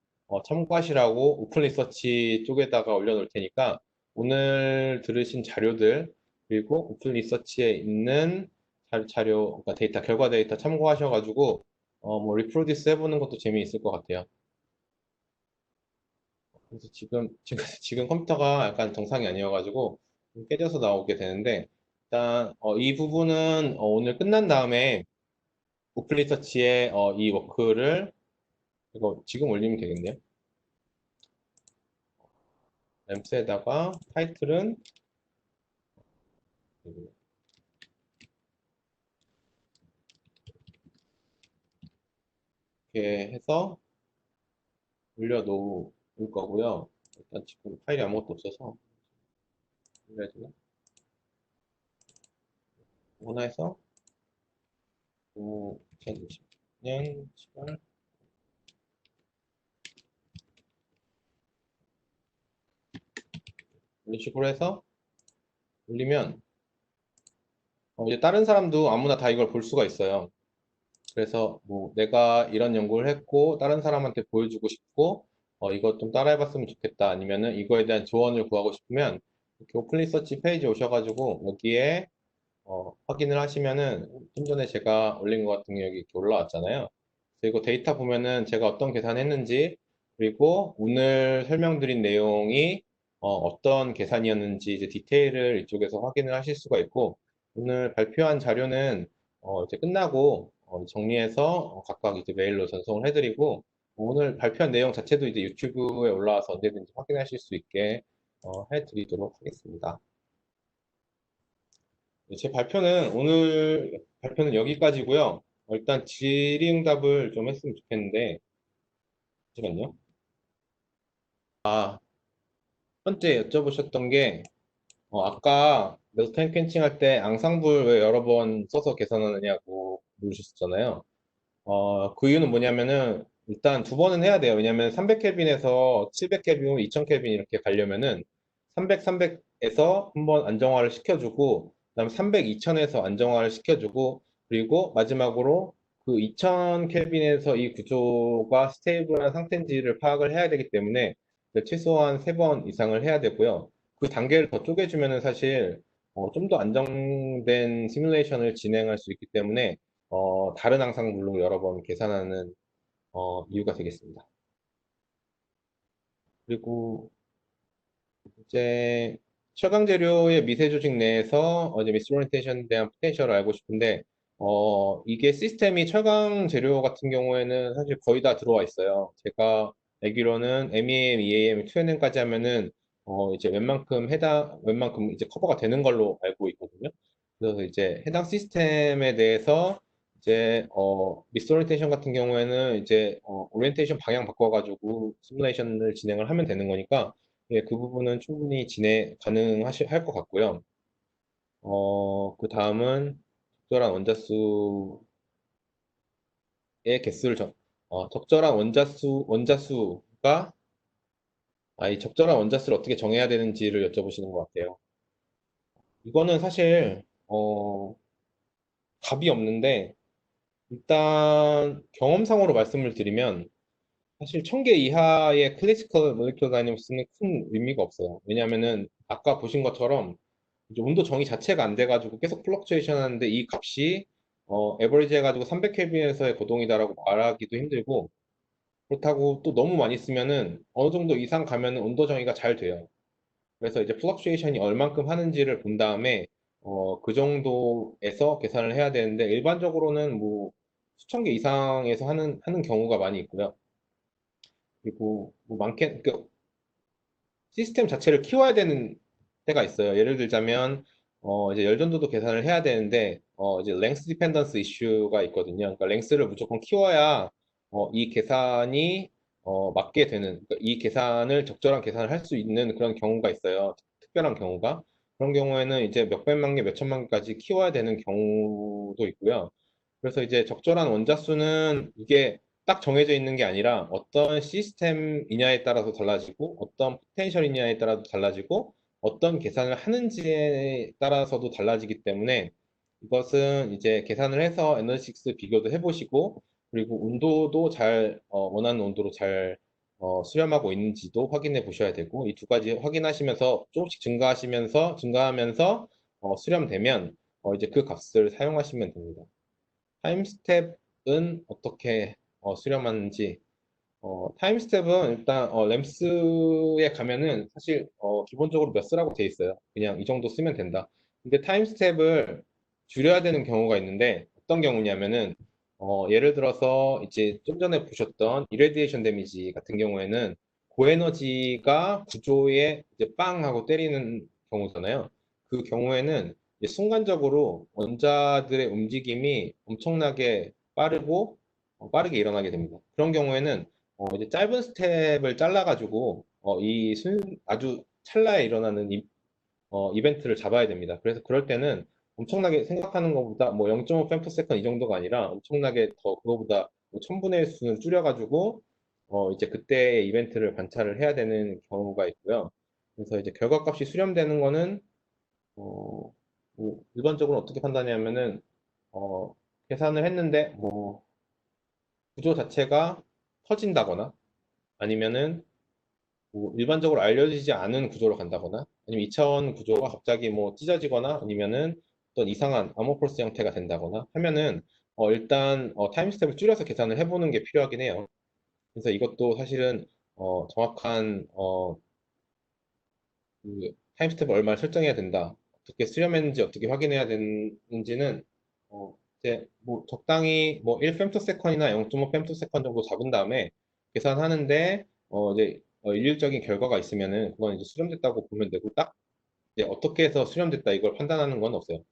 참고하시라고 오픈 리서치 쪽에다가 올려놓을 테니까, 오늘 들으신 자료들, 그리고 오픈 리서치에 있는 자료, 그러니까 데이터, 결과 데이터 참고하셔가지고 뭐 리프로듀스 해보는 것도 재미있을 것 같아요. 그래서 지금 컴퓨터가 약간 정상이 아니어가지고 좀 깨져서 나오게 되는데, 일단 이 부분은 오늘 끝난 다음에 오픈 리서치에 이 워크를 이거 지금 올리면 되겠네요. 램스에다가 타이틀은 이렇게 해서 올려놓을 거고요. 일단 지금 파일이 아무것도 없어서 올려야 되나? 하나 해서 2020년 7월 이런 식으로 해서 올리면 이제 다른 사람도 아무나 다 이걸 볼 수가 있어요. 그래서 뭐 내가 이런 연구를 했고 다른 사람한테 보여주고 싶고 이거 좀 따라해봤으면 좋겠다, 아니면은 이거에 대한 조언을 구하고 싶으면 이렇게 오픈 리서치 페이지 오셔가지고 여기에 확인을 하시면은 좀 전에 제가 올린 것 같은 게 여기 이렇게 올라왔잖아요. 그리고 데이터 보면은 제가 어떤 계산했는지, 그리고 오늘 설명드린 내용이 떤 계산이었는지 이제 디테일을 이쪽에서 확인을 하실 수가 있고, 오늘 발표한 자료는 이제 끝나고 정리해서 각각 이제 메일로 전송을 해드리고, 오늘 발표한 내용 자체도 이제 유튜브에 올라와서 언제든지 확인하실 수 있게 해드리도록 하겠습니다. 제 발표는 오늘 발표는 여기까지고요. 일단 질의응답을 좀 했으면 좋겠는데, 잠시만요. 첫 번째 여쭤보셨던 게 아까 메소타임 캔칭 할 때 앙상블 왜 여러 번 써서 계산하느냐고 물으셨잖아요. 그 이유는 뭐냐면은 일단 두 번은 해야 돼요. 왜냐면 300켈빈에서 700켈빈, 2000켈빈 이렇게 가려면은 300, 300에서 한번 안정화를 시켜주고, 그다음 300, 2000에서 안정화를 시켜주고, 그리고 마지막으로 그 2000켈빈에서 이 구조가 스테이블한 상태인지를 파악을 해야 되기 때문에 최소한 3번 이상을 해야 되고요. 그 단계를 더 쪼개주면은 사실 좀 더 안정된 시뮬레이션을 진행할 수 있기 때문에 다른 항상물로 여러 번 계산하는 이유가 되겠습니다. 그리고 이제 최강 재료의 미세 조직 내에서 이제 미스오리엔테이션에 대한 포텐셜을 알고 싶은데 이게 시스템이 철강 재료 같은 경우에는 사실 거의 다 들어와 있어요. 제가 알기로는 MEAM, EAM, 2NM까지 하면은 이제 웬만큼 이제 커버가 되는 걸로 알고 있거든요. 그래서 이제 해당 시스템에 대해서 이제 미스오리엔테이션 같은 경우에는 이제 오리엔테이션 방향 바꿔가지고 시뮬레이션을 진행을 하면 되는 거니까 예, 그 부분은 충분히 할 것 같고요. 그 다음은 적절한 원자수의 개수를 적절한 원자수가, 이 적절한 원자수를 어떻게 정해야 되는지를 여쭤보시는 것 같아요. 이거는 사실, 답이 없는데, 일단 경험상으로 말씀을 드리면, 사실 1000개 이하의 클래시컬 몰리큘 다이내믹스는 큰 의미가 없어요. 왜냐하면은 아까 보신 것처럼 이제 온도 정의 자체가 안 돼가지고 계속 플럭추에이션 하는데 이 값이 에버리지 해가지고 300켈빈에서의 거동이다라고 말하기도 힘들고, 그렇다고 또 너무 많이 쓰면은 어느 정도 이상 가면은 온도 정의가 잘 돼요. 그래서 이제 플럭추에이션이 얼만큼 하는지를 본 다음에 그 정도에서 계산을 해야 되는데, 일반적으로는 뭐 수천 개 이상에서 하는 경우가 많이 있고요. 그리고 뭐 시스템 자체를 키워야 되는 때가 있어요. 예를 들자면 이제 열전도도 계산을 해야 되는데 이제 랭스 디펜던스 이슈가 있거든요. 그러니까 랭스를 무조건 키워야 이 계산이 맞게 되는, 그러니까 이 계산을 적절한 계산을 할 수 있는 그런 경우가 있어요. 특별한 경우가. 그런 경우에는 이제 몇백만 개, 몇천만 개까지 키워야 되는 경우도 있고요. 그래서 이제 적절한 원자수는 이게 딱 정해져 있는 게 아니라 어떤 시스템이냐에 따라서 달라지고, 어떤 포텐셜이냐에 따라서 달라지고, 어떤 계산을 하는지에 따라서도 달라지기 때문에 이것은 이제 계산을 해서 에너지식스 비교도 해보시고, 그리고 온도도 원하는 온도로 잘 수렴하고 있는지도 확인해 보셔야 되고, 이 두 가지 확인하시면서 조금씩 증가하면서 수렴되면 이제 그 값을 사용하시면 됩니다. 타임 스텝은 어떻게 수렴하는지. 타임 스텝은 일단 램스에 가면은 사실 기본적으로 몇 쓰라고 돼 있어요. 그냥 이 정도 쓰면 된다. 근데 타임 스텝을 줄여야 되는 경우가 있는데, 어떤 경우냐면은 예를 들어서 이제 좀 전에 보셨던 이레디에이션 데미지 같은 경우에는 고에너지가 구조에 이제 빵 하고 때리는 경우잖아요. 그 경우에는 이제 순간적으로 원자들의 움직임이 엄청나게 빠르게 일어나게 됩니다. 그런 경우에는 이제 짧은 스텝을 잘라가지고 아주 찰나에 일어나는 이벤트를 잡아야 됩니다. 그래서 그럴 때는 엄청나게 생각하는 것보다 뭐 0.5 fem토세컨 이 정도가 아니라 엄청나게 더 그거보다 뭐 1000분의 1 수는 줄여가지고 이제 그때의 이벤트를 관찰을 해야 되는 경우가 있고요. 그래서 이제 결과값이 수렴되는 거는 어, 뭐 일반적으로 어떻게 판단하냐면은 어, 계산을 했는데 뭐 구조 자체가 터진다거나, 아니면은 뭐 일반적으로 알려지지 않은 구조로 간다거나, 아니면 2차원 구조가 갑자기 뭐 찢어지거나, 아니면은 어떤 이상한 아모포스 형태가 된다거나 하면은 일단 타임 스텝을 줄여서 계산을 해보는 게 필요하긴 해요. 그래서 이것도 사실은 정확한 그 타임 스텝을 얼마를 설정해야 된다. 어떻게 수렴했는지 어떻게 확인해야 되는지는 이제 뭐 적당히 뭐 1fem토세컨이나 0.5fem토세컨 정도 잡은 다음에 계산하는데 이제 일률적인 결과가 있으면은 그건 이제 수렴됐다고 보면 되고 딱 이제 어떻게 해서 수렴됐다 이걸 판단하는 건 없어요.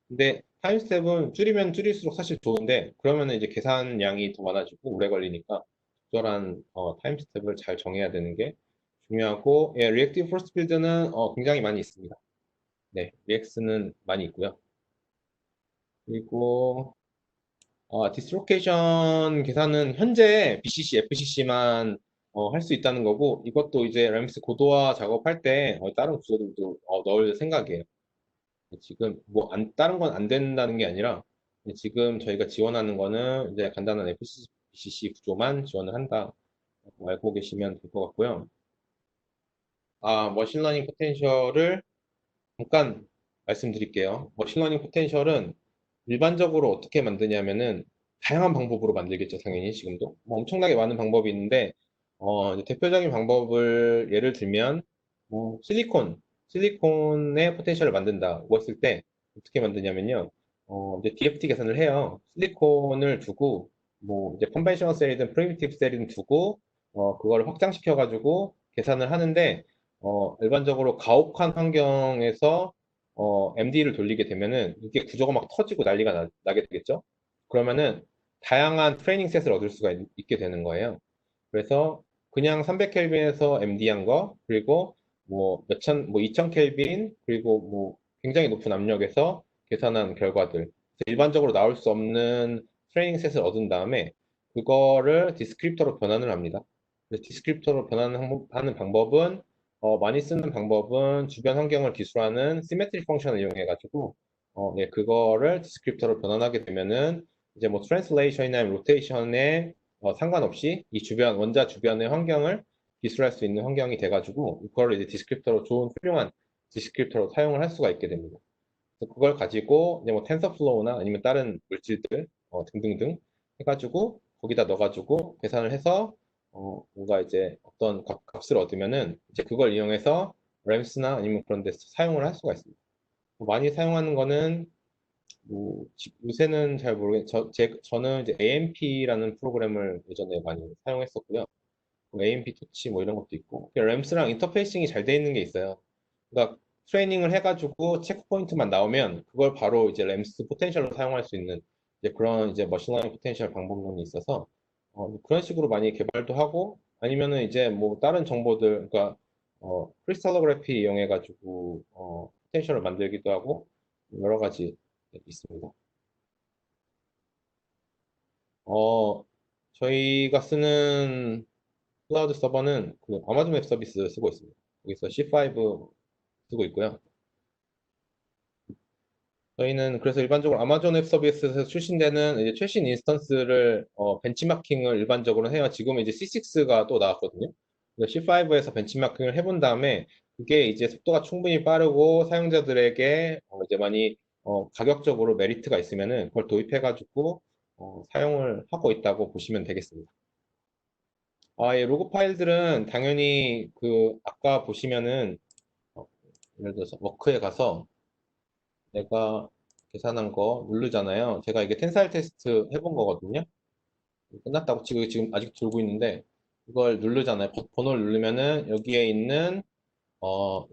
근데 타임 스텝은 줄이면 줄일수록 사실 좋은데 그러면은 이제 계산량이 더 많아지고 오래 걸리니까 적절한 타임 스텝을 잘 정해야 되는 게 중요하고 예, 리액티브 포스 필드는 굉장히 많이 있습니다. 네, 리액스는 많이 있고요. 그리고 디스로케이션 계산은 현재 BCC, FCC만 할 수 있다는 거고 이것도 이제 램스 고도화 작업할 때 다른 구조들도 넣을 생각이에요. 지금 뭐 다른 건 안 된다는 게 아니라 지금 저희가 지원하는 거는 이제 간단한 FCC 구조만 지원을 한다. 알고 계시면 될 것 같고요. 머신러닝 포텐셜을 잠깐 말씀드릴게요. 머신러닝 포텐셜은 일반적으로 어떻게 만드냐면은 다양한 방법으로 만들겠죠, 당연히 지금도. 뭐 엄청나게 많은 방법이 있는데 이제 대표적인 방법을 예를 들면 뭐 실리콘의 포텐셜을 만든다고 했을 때 어떻게 만드냐면요. 이제 DFT 계산을 해요. 실리콘을 두고 뭐 이제 컨벤셔널 셀이든 프리미티브 셀이든 두고 그걸 확장시켜 가지고 계산을 하는데 일반적으로 가혹한 환경에서 MD를 돌리게 되면은 이게 구조가 막 터지고 난리가 나게 되겠죠. 그러면은 다양한 트레이닝 셋을 얻을 수가 게 되는 거예요. 그래서 그냥 300켈빈에서 MD한 거, 그리고 뭐 2000켈빈, 그리고 뭐 굉장히 높은 압력에서 계산한 결과들. 일반적으로 나올 수 없는 트레이닝 셋을 얻은 다음에 그거를 디스크립터로 변환을 합니다. 그래서 디스크립터로 변환하는 방법은 많이 쓰는 방법은 주변 환경을 기술하는 시메트리 펑션을 이용해 가지고 네, 그거를 디스크립터로 변환하게 되면은 이제 뭐 트랜슬레이션이나 로테이션에 상관없이 이 주변 원자 주변의 환경을 기술할 수 있는 환경이 돼가지고 그걸 이제 디스크립터로 좋은 훌륭한 디스크립터로 사용을 할 수가 있게 됩니다. 그래서 그걸 가지고 이제 뭐 텐서플로우나 아니면 다른 물질들 등등등 해가지고 거기다 넣어가지고 계산을 해서 뭔가 이제 어떤 값을 얻으면은 이제 그걸 이용해서 램스나 아니면 그런 데서 사용을 할 수가 있습니다. 많이 사용하는 거는 요새는 잘 모르겠, 저는 이제 AMP라는 프로그램을 예전에 많이 사용했었고요. AMP 토치 뭐 이런 것도 있고, 램스랑 인터페이싱이 잘 돼 있는 게 있어요. 그러니까 트레이닝을 해가지고 체크 포인트만 나오면 그걸 바로 이제 램스 포텐셜로 사용할 수 있는 이제 그런 이제 머신러닝 포텐셜 방법론이 있어서 그런 식으로 많이 개발도 하고 아니면은 이제 뭐 다른 정보들, 그러니까 크리스탈로그래피 이용해가지고 포텐셜을 만들기도 하고 여러 가지 있습니다. 어, 저희가 쓰는 클라우드 서버는 그 아마존 웹 서비스 쓰고 있습니다. 여기서 C5 쓰고 있고요. 저희는 그래서 일반적으로 아마존 웹 서비스에서 출신되는 이제 최신 인스턴스를 벤치마킹을 일반적으로 해요. 지금 이제 C6가 또 나왔거든요. C5에서 벤치마킹을 해본 다음에 그게 이제 속도가 충분히 빠르고 사용자들에게 이제 많이 가격적으로 메리트가 있으면은 그걸 도입해가지고 사용을 하고 있다고 보시면 되겠습니다. 예, 로그 파일들은 당연히 그 아까 보시면은 어, 예를 들어서 워크에 가서 내가 계산한 거 누르잖아요. 제가 이게 텐사일 테스트 해본 거거든요. 끝났다고 지금 아직 돌고 있는데 이걸 누르잖아요. 번호를 누르면은 여기에 있는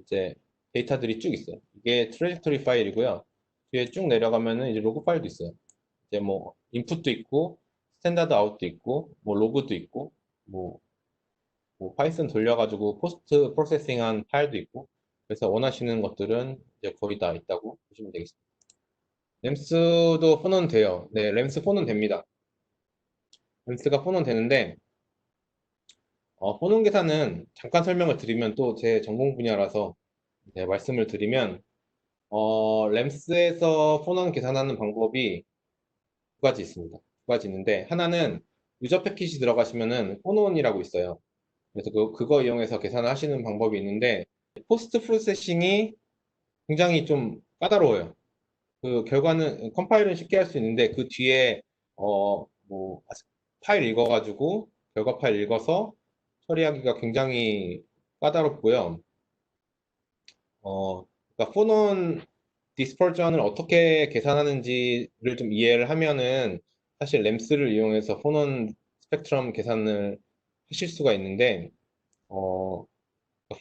이제 데이터들이 쭉 있어요. 이게 트레젝토리 파일이고요. 뒤에 쭉 내려가면은 이제 로그 파일도 있어요. 이제 뭐 인풋도 있고 스탠다드 아웃도 있고 뭐 로그도 있고 뭐 파이썬 돌려가지고 포스트 프로세싱한 파일도 있고 그래서 원하시는 것들은 이제 거의 다 있다고 보시면 되겠습니다. 램스도 폰은 돼요. 네, 램스 폰은 됩니다. 램스가 폰은 되는데 폰은 계산은 잠깐 설명을 드리면 또 제 전공 분야라서 네, 말씀을 드리면 램스에서 폰은 계산하는 방법이 두 가지 있습니다. 두 가지 있는데 하나는 유저 패킷이 들어가시면은 폰온이라고 있어요. 그래서 그거 이용해서 계산을 하시는 방법이 있는데 포스트 프로세싱이 굉장히 좀 까다로워요. 그 결과는 컴파일은 쉽게 할 수 있는데 그 뒤에 뭐 파일 읽어가지고 결과 파일 읽어서 처리하기가 굉장히 까다롭고요. 그러니까 포논 디스퍼전을 어떻게 계산하는지를 좀 이해를 하면은 사실 램스를 이용해서 포논 스펙트럼 계산을 하실 수가 있는데 어,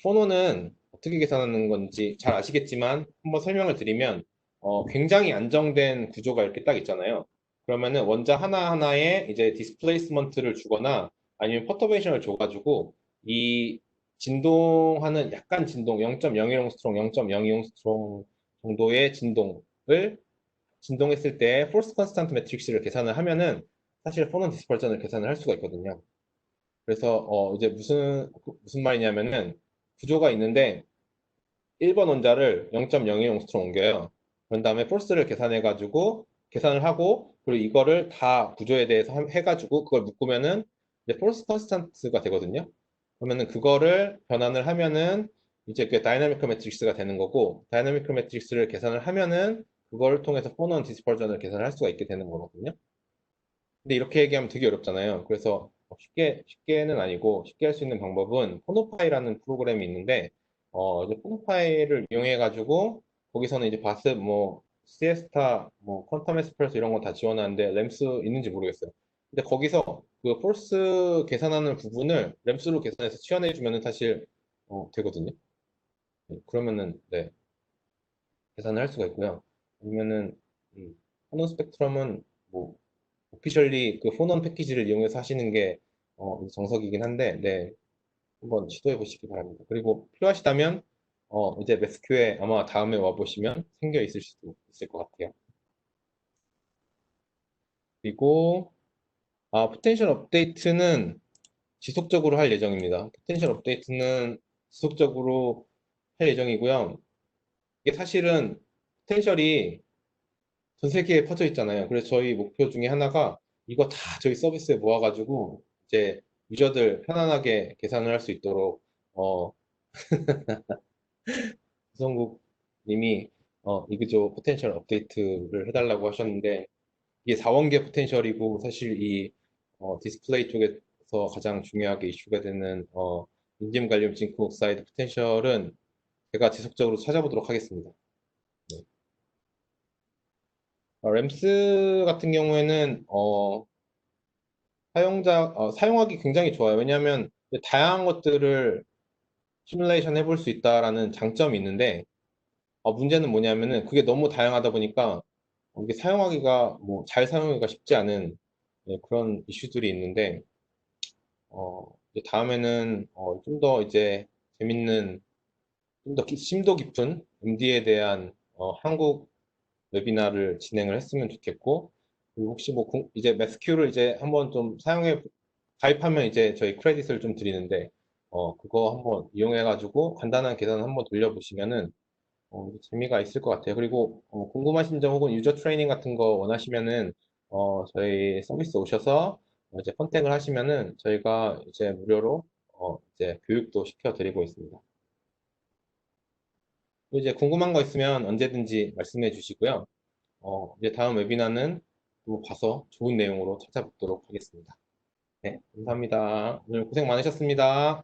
포논은 어떻게 계산하는 건지 잘 아시겠지만 한번 설명을 드리면 굉장히 안정된 구조가 이렇게 딱 있잖아요. 그러면은 원자 하나하나에 이제 디스플레이스먼트를 주거나 아니면 퍼터베이션을 줘가지고 이 진동하는 약간 진동 0.010스트롱, 0.020스트롱 정도의 진동을 진동했을 때 포스 컨스탄트 매트릭스를 계산을 하면은 사실 포논 디스퍼전을 계산을 할 수가 있거든요. 그래서 이제 무슨 말이냐면은 구조가 있는데 1번 원자를 0.010스트로 옮겨요. 그런 다음에 포스를 계산해가지고 계산을 하고 그리고 이거를 다 구조에 대해서 해가지고 그걸 묶으면은 이제 포스 컨스탄트가 되거든요. 그러면은 그거를 변환을 하면은 이제 그 다이나미컬 매트릭스가 되는 거고 다이나미컬 매트릭스를 계산을 하면은 그걸 통해서 포논 디스퍼전을 계산할 수가 있게 되는 거거든요. 근데 이렇게 얘기하면 되게 어렵잖아요. 그래서 쉽게는 아니고 쉽게 할 수 있는 방법은 포노파이라는 프로그램이 있는데 이제 포노파이를 이용해 가지고 거기서는 이제 바스 뭐 시에스타 뭐 퀀텀 에스프레소 이런 거 다 지원하는데 램스 있는지 모르겠어요. 근데 거기서 그 폴스 계산하는 부분을 램스로 계산해서 치환해 주면은 사실 되거든요. 그러면은 네, 계산을 할 수가 있고요. 아니면은 포노 스펙트럼은 뭐 오피셜리 그 폰원 패키지를 이용해서 하시는 게 정석이긴 한데, 네, 한번 시도해 보시기 바랍니다. 그리고 필요하시다면, 이제 매스큐에 아마 다음에 와보시면 생겨 있을 수도 있을 것 같아요. 그리고, 포텐셜 업데이트는 지속적으로 할 예정입니다. 포텐셜 업데이트는 지속적으로 할 예정이고요. 이게 사실은 포텐셜이 전 세계에 퍼져 있잖아요. 그래서 저희 목표 중에 하나가 이거 다 저희 서비스에 모아가지고 이제 유저들 편안하게 계산을 할 수 있도록 구성국 님이 이그조 포텐셜 업데이트를 해달라고 하셨는데 이게 4원계 포텐셜이고 사실 이 디스플레이 쪽에서 가장 중요하게 이슈가 되는 인디움 갈륨 징크 옥사이드 포텐셜은 제가 지속적으로 찾아보도록 하겠습니다. 네. 램스 같은 경우에는 사용하기 굉장히 좋아요. 왜냐하면 다양한 것들을 시뮬레이션 해볼 수 있다라는 장점이 있는데, 문제는 뭐냐면은 그게 너무 다양하다 보니까 이게 사용하기가 뭐 잘 사용하기가 쉽지 않은 그런 이슈들이 있는데, 이제 다음에는 좀 더 이제 재밌는, 좀 더 심도 깊은 MD에 대한 한국 웨비나를 진행을 했으면 좋겠고, 그리고 혹시 뭐 이제 매스큐를 이제 한번 좀 가입하면 이제 저희 크레딧을 좀 드리는데, 그거 한번 이용해가지고 간단한 계산 한번 돌려보시면은 재미가 있을 것 같아요. 그리고 궁금하신 점 혹은 유저 트레이닝 같은 거 원하시면은 저희 서비스 오셔서 이제 컨택을 하시면은 저희가 이제 무료로 이제 교육도 시켜드리고 있습니다. 또 이제 궁금한 거 있으면 언제든지 말씀해 주시고요. 이제 다음 웨비나는 또 봐서 좋은 내용으로 찾아뵙도록 하겠습니다. 네, 감사합니다. 오늘 고생 많으셨습니다.